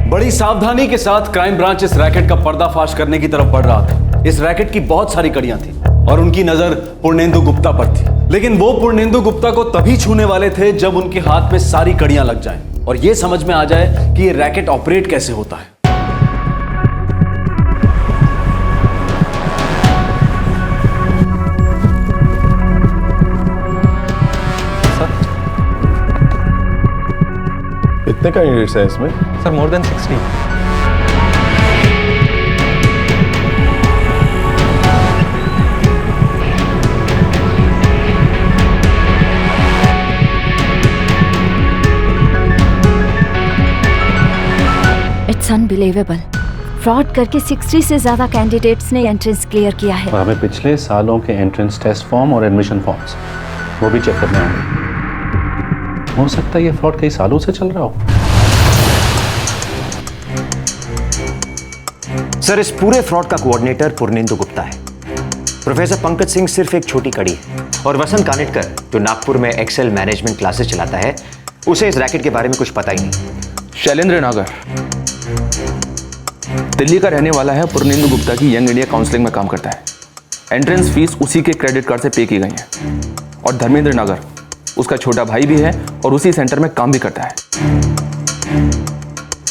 बड़ी सावधानी के साथ क्राइम ब्रांच इस रैकेट का पर्दाफाश करने की तरफ बढ़ रहा था। इस रैकेट की बहुत सारी कड़ियां थी और उनकी नजर पूर्णेंदु गुप्ता पर थी, लेकिन वो पूर्णेंदु गुप्ता को तभी छूने वाले थे जब उनके हाथ में सारी कड़ियां लग जाएं और ये समझ में आ जाए कि ये रैकेट ऑपरेट कैसे होता है। कितने कैंडिडेट्स हैं इसमें? Sir, more than 60। It's unbelievable. Fraud करके 60 से ज्यादा कैंडिडेट्स ने एंट्रेंस क्लियर किया है। और हमें पिछले सालों के एंट्रेंस टेस्ट फॉर्म और एडमिशन फॉर्म्स वो भी चेक करने होंगे। हो सकता है ये फ्रॉड कई सालों से चल रहा हो। सर, इस पूरे फ्रॉड का कोऑर्डिनेटर पूर्णेंदु गुप्ता है। प्रोफेसर पंकज सिंह सिर्फ एक छोटी कड़ी है और वसंत कानेटकर जो नागपुर में एक्सेल मैनेजमेंट क्लासेस चलाता है, उसे इस रैकेट के बारे में कुछ पता ही नहीं। शैलेंद्र नागर दिल्ली का रहने वाला है, पूर्णेंदु गुप्ता की यंग इंडिया काउंसलिंग में काम करता है। एंट्रेंस फीस उसी के क्रेडिट कार्ड से पे की गई है। और धर्मेंद्र नागर उसका छोटा भाई भी है और उसी सेंटर में काम भी करता है,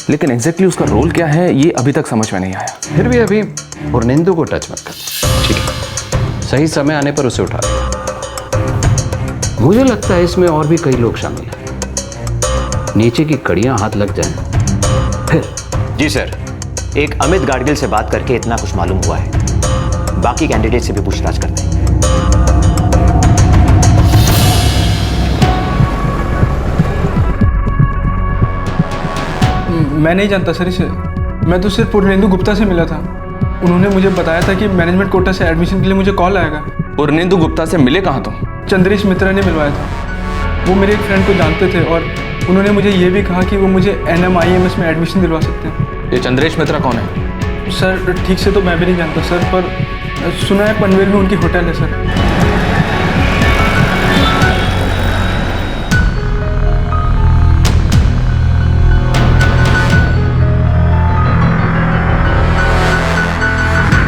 लेकिन एग्जैक्टली उसका रोल क्या है ये अभी तक समझ में नहीं आया। फिर भी अभी पूर्णेंदु को टच मत कर, ठीक है? सही समय आने पर उसे उठा ले। मुझे लगता है इसमें और भी कई लोग शामिल हैं। नीचे की कड़ियां हाथ लग जाएं फिर। जी सर, एक अमित गाडगिल से बात करके इतना कुछ मालूम हुआ है। बाकी कैंडिडेट से भी पूछताछ करते हैं। मैं नहीं जानता सर इसे। मैं तो सिर्फ पूर्णेंदु गुप्ता से मिला था। उन्होंने मुझे बताया था कि मैनेजमेंट कोटा से एडमिशन के लिए मुझे कॉल आएगा। पूर्णेंदु गुप्ता से मिले कहाँ तुम? चंद्रेश मित्रा ने मिलवाया था। वो मेरे एक फ्रेंड को जानते थे और उन्होंने मुझे ये भी कहा कि वो मुझे NMIMS में एडमिशन दिलवा सकते हैं। ये चंद्रेश मित्रा कौन है? सर, ठीक से तो मैं भी नहीं जानता सर, पर सुना है पनवेल में उनकी होटल है सर।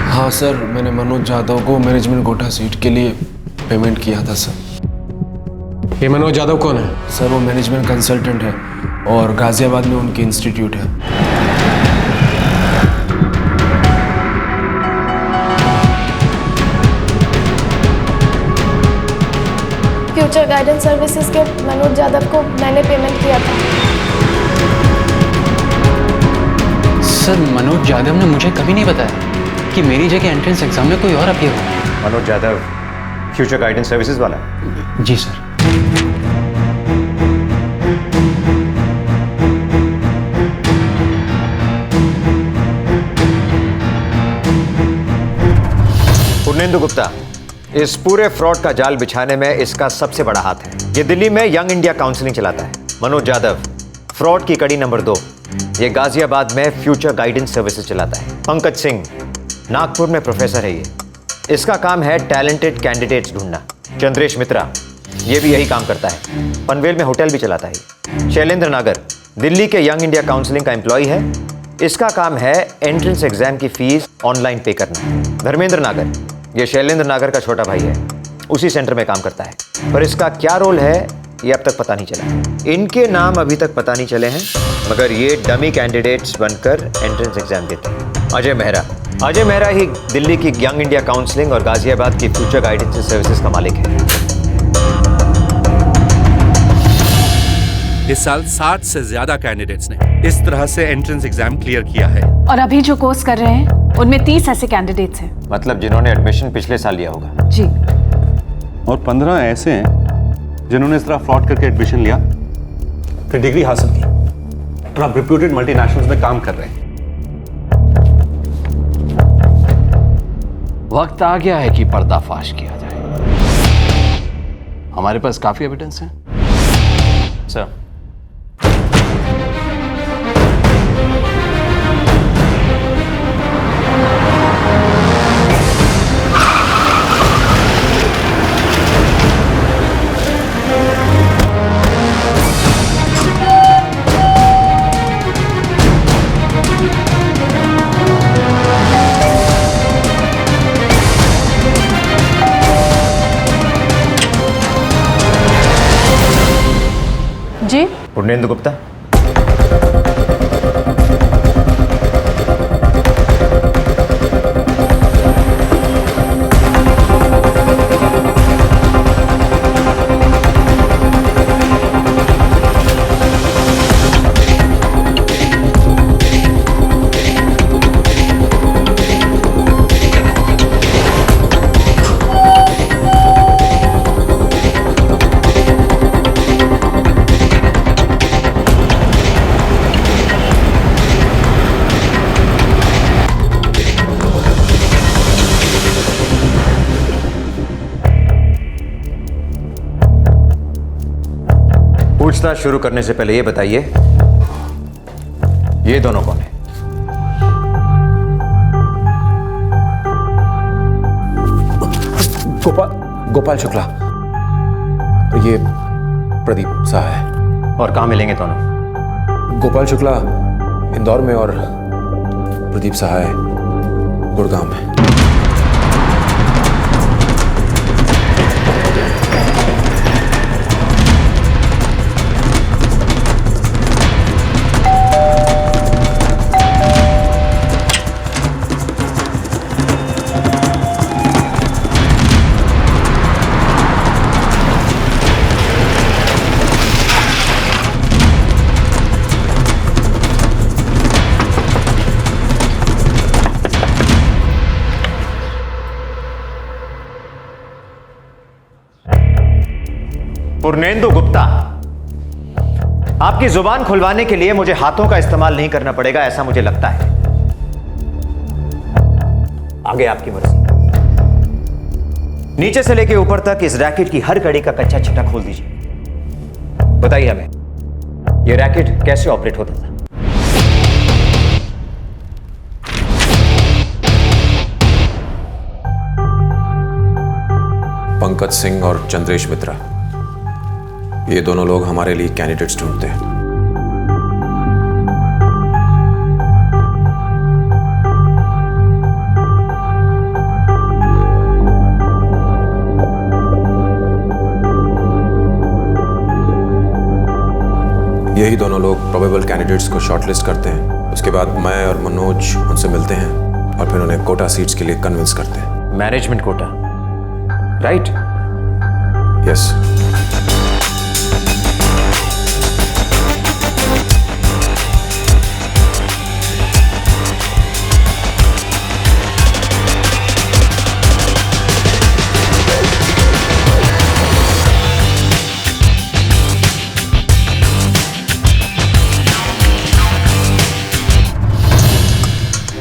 हाँ सर, मैंने मनोज यादव को मैनेजमेंट कोटा सीट के लिए पेमेंट किया था सर। ये मनोज यादव कौन है? सर, वो मैनेजमेंट कंसल्टेंट है और गाजियाबाद में उनकी इंस्टीट्यूट है। फ्यूचर गाइडेंस सर्विसेज के मनोज यादव को मैंने पेमेंट किया था। सर, मनोज यादव ने मुझे कभी नहीं बताया कि मेरी जगह एंट्रेंस एग्जाम में कोई और अपीयर हो। Manoj Yadav future guidance services वाला? जी सर। पूर्णेंदु गुप्ता, इस पूरे फ्रॉड का जाल बिछाने में इसका सबसे बड़ा हाथ है। ये दिल्ली में यंग इंडिया काउंसलिंग चलाता है। मनोज यादव फ्रॉड की कड़ी नंबर 2, ये गाजियाबाद में फ्यूचर गाइडेंस सर्विसेज चलाता है। पंकज सिंह नागपुर में प्रोफेसर है। इसका काम है टैलेंटेड कैंडिडेट्स ढूंढना। चंद्रेश मित्रा ये भी यही काम करता है, पनवेल में होटल भी चलाता है। शैलेंद्र नागर दिल्ली के यंग इंडिया काउंसलिंग का एम्प्लॉय है। इसका काम है एंट्रेंस एग्जाम की फीस ऑनलाइन पे करना। धर्मेंद्र नागर ये शैलेंद्र नागर का छोटा भाई है, उसी सेंटर में काम करता है, पर इसका क्या रोल है ये अब तक पता नहीं चला। इनके नाम अभी तक पता नहीं चले हैं, मगर ये डमी कैंडिडेट्स बनकर एंट्रेंस एग्जाम देते हैं। अजय मेहरा ही दिल्ली की यंग इंडिया काउंसलिंग और गाजियाबाद की फ्यूचर गाइडेंस सर्विसेज का मालिक है। इस साल 60 से ज्यादा कैंडिडेट्स ने इस तरह से एंट्रेंस एग्जाम क्लियर किया है। और अभी जो कोर्स कर रहे हैं उनमें 30 ऐसे कैंडिडेट्स हैं। मतलब जिन्होंने एडमिशन पिछले साल लिया होगा। जी। और 15 ऐसे हैं जिन्होंने इस तरह फ्रॉड करके एडमिशन लिया, फिर डिग्री हासिल की और अब रिप्यूटेड मल्टीनेशनल्स में काम कर रहे हैं। वक्त आ गया है कि पर्दाफाश किया जाए। हमारे पास काफी एविडेंस है सर। जी। पूर्णेंदु गुप्ता। पूछताछ शुरू करने से पहले ये बताइए, ये दोनों कौन है? गोपाल शुक्ला और ये प्रदीप शाह है। और कहाँ मिलेंगे दोनों? गोपाल शुक्ला इंदौर में और प्रदीप शाह है गुड़गांव में। पूर्णेंदु गुप्ता, आपकी जुबान खुलवाने के लिए मुझे हाथों का इस्तेमाल नहीं करना पड़ेगा, ऐसा मुझे लगता है। आगे आपकी मर्जी। नीचे से लेकर ऊपर तक इस रैकेट की हर कड़ी का कच्चा छिट्टा खोल दीजिए। बताइए हमें यह रैकेट कैसे ऑपरेट होता था? पंकज सिंह और चंद्रेश मित्रा, ये दोनों लोग हमारे लिए कैंडिडेट्स ढूंढते हैं। यही दोनों लोग प्रोबेबल कैंडिडेट्स को शॉर्टलिस्ट करते हैं। उसके बाद मैं और मनोज उनसे मिलते हैं और फिर उन्हें कोटा सीट्स के लिए कन्विंस करते हैं। Management quota, right? Yes.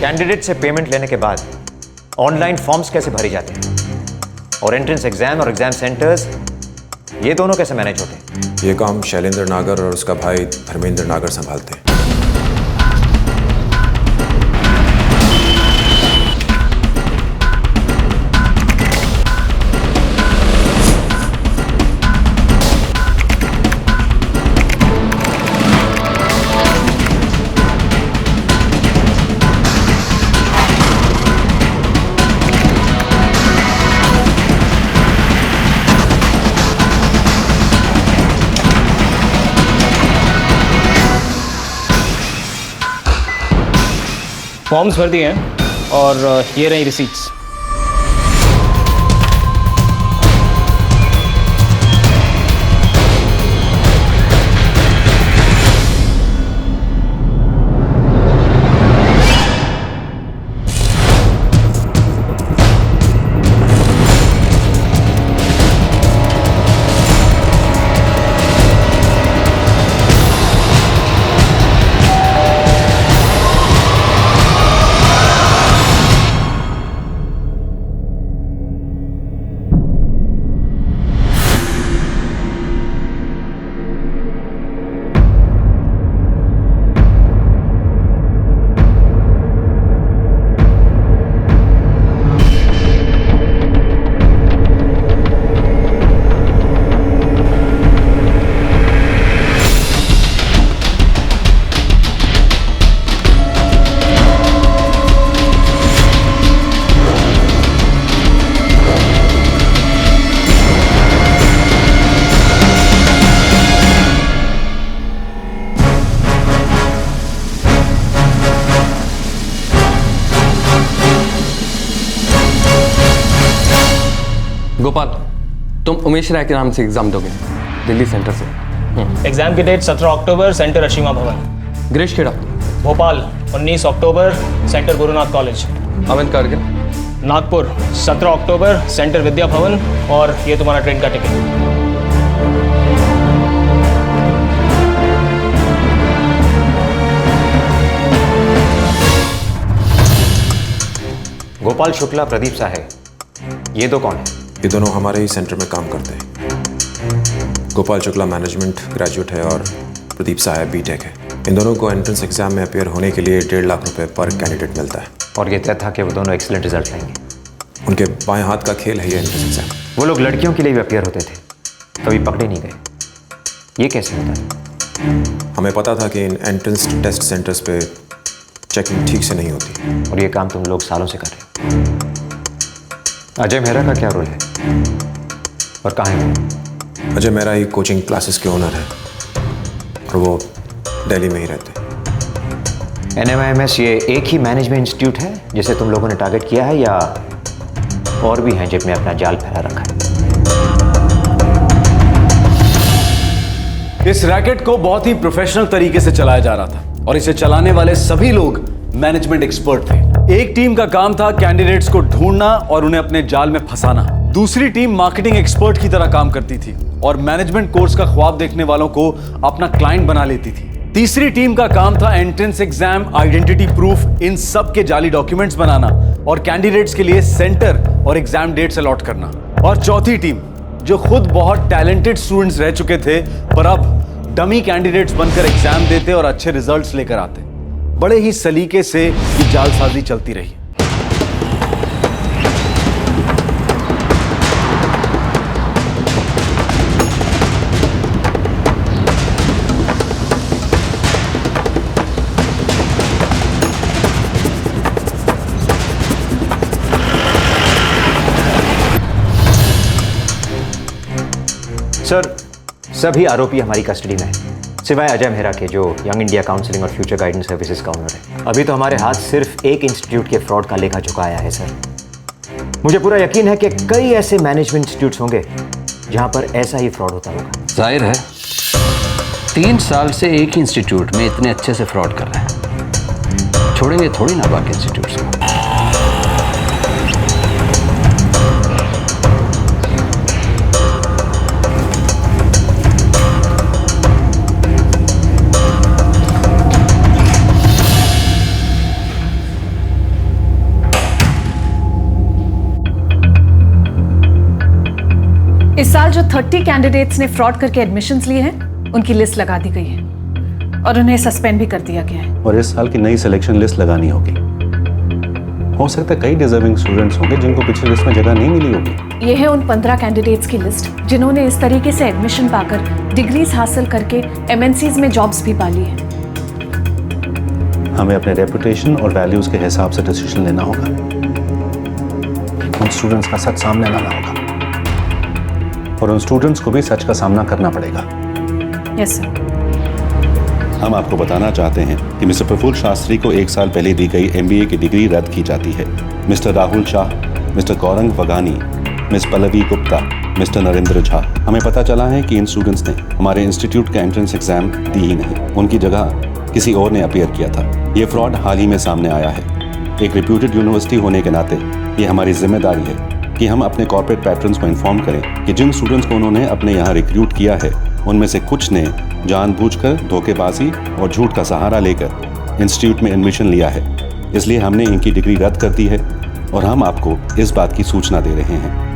Candidate से पेमेंट लेने के बाद ऑनलाइन फॉर्म्स कैसे भरे जाते हैं, और एंट्रेंस एग्जाम और एग्जाम सेंटर्स, ये दोनों कैसे मैनेज होते हैं? ये काम शैलेंद्र नागर और उसका भाई धर्मेंद्र नागर संभालते हैं। फॉर्म्स भर दिए हैं और ये रही रिसीट्स। गोपाल, तुम उमेश राय के नाम से एग्जाम दोगे, दिल्ली सेंटर से। एग्जाम की डेट 17 अक्टूबर, सेंटर अशीमा भवन। गिरीश खेड़ा, भोपाल 19 अक्टूबर, सेंटर गुरुनाथ कॉलेज। अमित कारगिल, नागपुर 17 अक्टूबर, सेंटर विद्या भवन। और ये तुम्हारा ट्रेन का टिकट। गोपाल शुक्ला, प्रदीप साहे, ये दो कौन है? ये दोनों हमारे ही सेंटर में काम करते हैं। गोपाल शुक्ला मैनेजमेंट ग्रेजुएट है और प्रदीप साहे बीटेक है। इन दोनों को एंट्रेंस एग्जाम में अपियर होने के लिए 1.5 लाख रुपए पर कैंडिडेट मिलता है। और ये तय था कि वो दोनों एक्सीलेंट रिजल्ट लाएंगे। उनके बाएं हाथ का खेल है ये एंट्रेंस एग्जाम। वो लोग लड़कियों के लिए भी अपियर होते थे, कभी पकड़े नहीं गए। ये कैसे होता है? हमें पता था कि इन एंट्रेंस टेस्ट सेंटर्स पे चेकिंग ठीक से नहीं होती। और ये काम तुम लोग सालों से कर रहे हो। अजय मेहरा का क्या रोल है और कहाँ है वो? अजय मेहरा ही कोचिंग क्लासेस के ओनर है और वो दिल्ली में ही रहते हैं। NMIMS ये एक ही मैनेजमेंट इंस्टीट्यूट है जिसे तुम लोगों ने टारगेट किया है, या और भी हैं जिनमें अपना जाल फैला रखा है? इस रैकेट को बहुत ही प्रोफेशनल तरीके से चलाया जा रहा था और इसे चलाने वाले सभी लोग मैनेजमेंट एक्सपर्ट थे। एक टीम का काम था कैंडिडेट्स को ढूंढना और उन्हें अपने जाल में फंसाना। दूसरी टीम मार्केटिंग एक्सपर्ट की तरह काम करती थी और मैनेजमेंट कोर्स का ख्वाब देखने वालों को अपना क्लाइंट बना लेती थी। तीसरी टीम का काम था एंट्रेंस एग्जाम, आइडेंटिटी प्रूफ, इन सब के जाली डॉक्यूमेंट्स बनाना और कैंडिडेट्स के लिए सेंटर और एग्जाम डेट्स अलॉट करना। और चौथी टीम, जो खुद बहुत टैलेंटेड स्टूडेंट्स रह चुके थे पर अब डमी कैंडिडेट्स बनकर एग्जाम देते और अच्छे रिजल्ट्स लेकर आते। बड़े ही सलीके से ये जालसाजी चलती रही। सर, सभी आरोपी हमारी कस्टडी में हैं, सिवाय अजय मेहरा के, जो यंग इंडिया काउंसलिंग और फ्यूचर गाइडेंस सर्विसेज का ओनर है। अभी तो हमारे हाथ सिर्फ एक इंस्टीट्यूट के फ्रॉड का लेखा झुका आया है सर। मुझे पूरा यकीन है कि कई ऐसे मैनेजमेंट इंस्टीट्यूट्स होंगे जहां पर ऐसा ही फ्रॉड होता होगा। जाहिर है 3 साल से एक ही इंस्टीट्यूट में इतने अच्छे से फ्रॉड कर रहे हैं, छोड़ेंगे थोड़ी ना बाकी इंस्टीट्यूट्स को। इस साल जो 30 कैंडिडेट्स ने फ्रॉड करके एडमिशन्स लिए हैं, उनकी लिस्ट लगा दी गई है और उन्हें सस्पेंड भी कर दिया गया है। और इस साल की नई सिलेक्शन लिस्ट लगानी होगी। हो सकता है कई डिजर्विंग स्टूडेंट्स होंगे जिनको पिछली लिस्ट में जगह नहीं मिली होगी। ये है उन 15 कैंडिडेट्स की लिस्ट जिन्होंने इस तरीके से एडमिशन पाकर डिग्रीज हासिल करके MNCs में जॉब्स भी पा ली है। हमें अपने रेपुटेशन और वैल्यूज के हिसाब से डिसीजन लेना होगा। उन स्टूडेंट्स का सच सामने लाना होगा और उन स्टूडेंट्स को भी सच का सामना करना पड़ेगा। Yes sir. हम आपको बताना चाहते हैं कि मिस्टर प्रफुल्ल शास्त्री को 1 साल पहले दी गई MBA की डिग्री रद्द की जाती है। Mister Rahul Shah, mister Gaurang Vagani, miss Pallavi Gupta, mister Narendra Jha, हमें पता चला है कि इन स्टूडेंट्स ने हमारे इंस्टीट्यूट का एंट्रेंस एग्जाम दी ही नहीं, उनकी जगह किसी और ने अपीयर किया था। ये फ्रॉड हाल ही में सामने आया है। एक रिप्यूटेड यूनिवर्सिटी होने के नाते ये हमारी जिम्मेदारी है कि हम अपने कॉर्पोरेट पैट्रन्स को इन्फॉर्म करें कि जिन स्टूडेंट्स को उन्होंने अपने यहाँ रिक्रूट किया है, उनमें से कुछ ने जानबूझकर धोखेबाजी और झूठ का सहारा लेकर इंस्टीट्यूट में एडमिशन लिया है। इसलिए हमने इनकी डिग्री रद्द कर दी है और हम आपको इस बात की सूचना दे रहे हैं।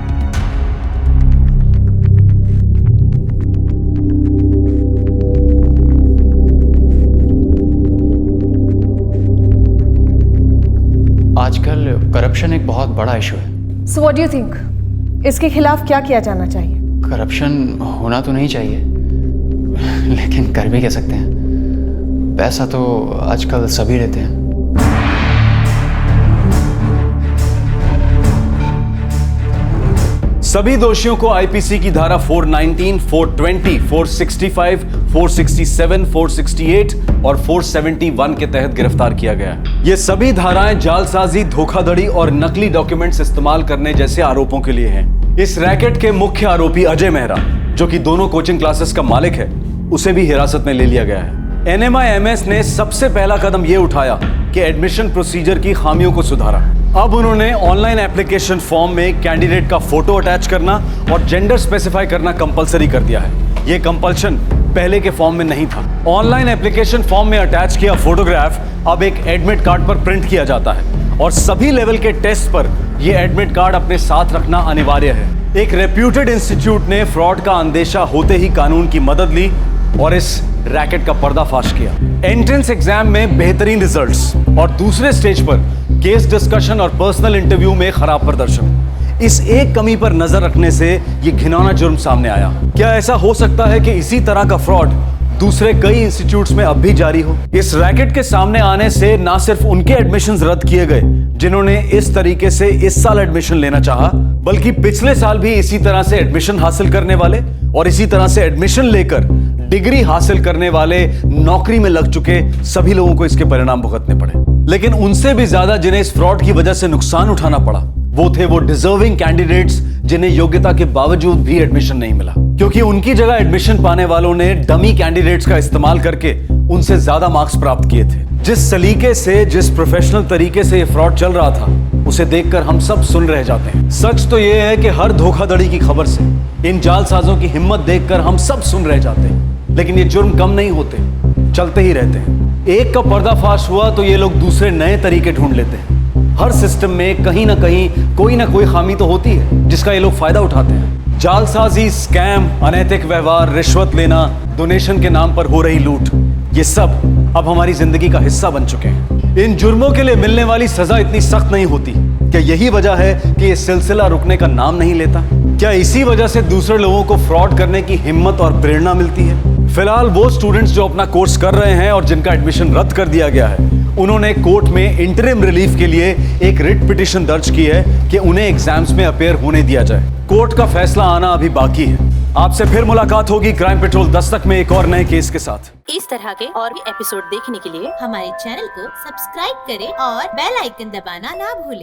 आजकल करप्शन एक बहुत बड़ा इशू है। So what do you think? इसके खिलाफ क्या किया जाना चाहिए? करप्शन होना तो नहीं चाहिए, लेकिन कर भी कह सकते हैं। पैसा तो आजकल सभी लेते हैं। सभी दोषियों को IPC की धारा 419, 420, 465, 467, 468 और 471 के तहत गिरफ्तार किया गया है। ये सभी धाराएं जालसाजी, धोखाधड़ी और नकली डॉक्यूमेंट्स इस्तेमाल करने जैसे आरोपों के लिए हैं। इस रैकेट के मुख्य आरोपी अजय मेहरा, जो कि दोनों कोचिंग क्लासेस का मालिक है, उसे भी हिरासत में ले लिया गया है। NMIMS ने सबसे पहला कदम यह उठाया कि एडमिशन प्रोसीजर की खामियों को सुधारा। अब उन्होंने ऑनलाइन एप्लीकेशन फॉर्म में कैंडिडेट का फोटो अटैच करना और जेंडर स्पेसिफाई करना कंपलसरी कर दिया है। यह कंपल्शन पहले के फॉर्म में नहीं था। ऑनलाइन एप्लीकेशन फॉर्म में अटैच किया फोटोग्राफ अब एक एडमिट कार्ड पर प्रिंट किया जाता है और सभी लेवल के टेस्ट पर यह एडमिट कार्ड अपने साथ रखना अनिवार्य है। एक रेप्यूटेड इंस्टीट्यूट ने फ्रॉड का अंदेशा होते ही कानून की मदद ली और इस रैकेट का पर्दाफाश किया। एंट्रेंस एग्जाम में बेहतरीन रिजल्ट्स और दूसरे स्टेज पर केस डिस्कशन और पर्सनल इंटरव्यू में खराब प्रदर्शन, इस एक कमी पर नजर रखने से ये घिनौना जुर्म सामने आया। क्या ऐसा हो सकता है कि इसी तरह का फ्रॉड दूसरे कई इंस्टीट्यूट्स में अब भी जारी हो? इस रैकेट के सामने आने से ना सिर्फ उनके एडमिशंस रद्द किए गए जिन्होंने इस तरीके से इस साल एडमिशन लेना चाहा, बल्कि पिछले साल भी इसी तरह से एडमिशन हासिल करने वाले और इसी तरह से एडमिशन लेकर डिग्री हासिल करने वाले नौकरी में लग चुके सभी लोगों को इसके परिणाम भुगतने पड़े। लेकिन उनसे भी ज्यादा जिन्हें इस फ्रॉड की वजह से नुकसान उठाना पड़ा, वो थे वो डिजर्विंग कैंडिडेट्स जिन्हें योग्यता के बावजूद भी एडमिशन नहीं मिला, क्योंकि उनकी जगह एडमिशन पाने वालों ने डमी कैंडिडेट्स का इस्तेमाल करके उनसे ज्यादा मार्क्स प्राप्त किए थे। जिस सलीके से, जिस प्रोफेशनल तरीके से ये फ्रॉड चल रहा था, उसे देखकर हम सब सुन रह जाते हैं। सच तो ये है कि हर धोखाधड़ी की खबर से इन जालसाजों की हिम्मत देखकर हम सब सुन रह जाते हैं, लेकिन ये जुर्म कम नहीं होते, चलते ही रहते हैं। एक का पर्दाफाश हुआ तो ये लोग दूसरे नए तरीके ढूंढ लेते हैं। हर सिस्टम में कहीं ना कहीं कोई ना कोई खामी तो होती है जिसका ये लोग फायदा उठाते हैं। जालसाजी, स्कैम, अनैतिक व्यवहार, रिश्वत लेना, डोनेशन के नाम पर हो रही लूट, ये सब अब हमारी जिंदगी का हिस्सा बन चुके हैं। इन जुर्मों के लिए मिलने वाली सजा इतनी सख्त नहीं होती। क्या यही वजह है कि ये सिलसिला रुकने का नाम नहीं लेता? क्या इसी वजह से दूसरे लोगों को फ्रॉड करने की हिम्मत और प्रेरणा मिलती है? फिलहाल वो स्टूडेंट्स जो अपना कोर्स कर रहे हैं और जिनका एडमिशन रद्द कर दिया गया है, उन्होंने कोर्ट में इंटरिम रिलीफ के लिए एक रिट पिटीशन दर्ज की है कि उन्हें एग्जाम्स में अपेयर होने दिया जाए। कोर्ट का फैसला आना अभी बाकी है। आपसे फिर मुलाकात होगी क्राइम पेट्रोल दस्तक में एक और नए केस के साथ। इस तरह के और भी एपिसोड देखने के लिए हमारे चैनल को सब्सक्राइब करें और बेल आइकन दबाना ना भूलें।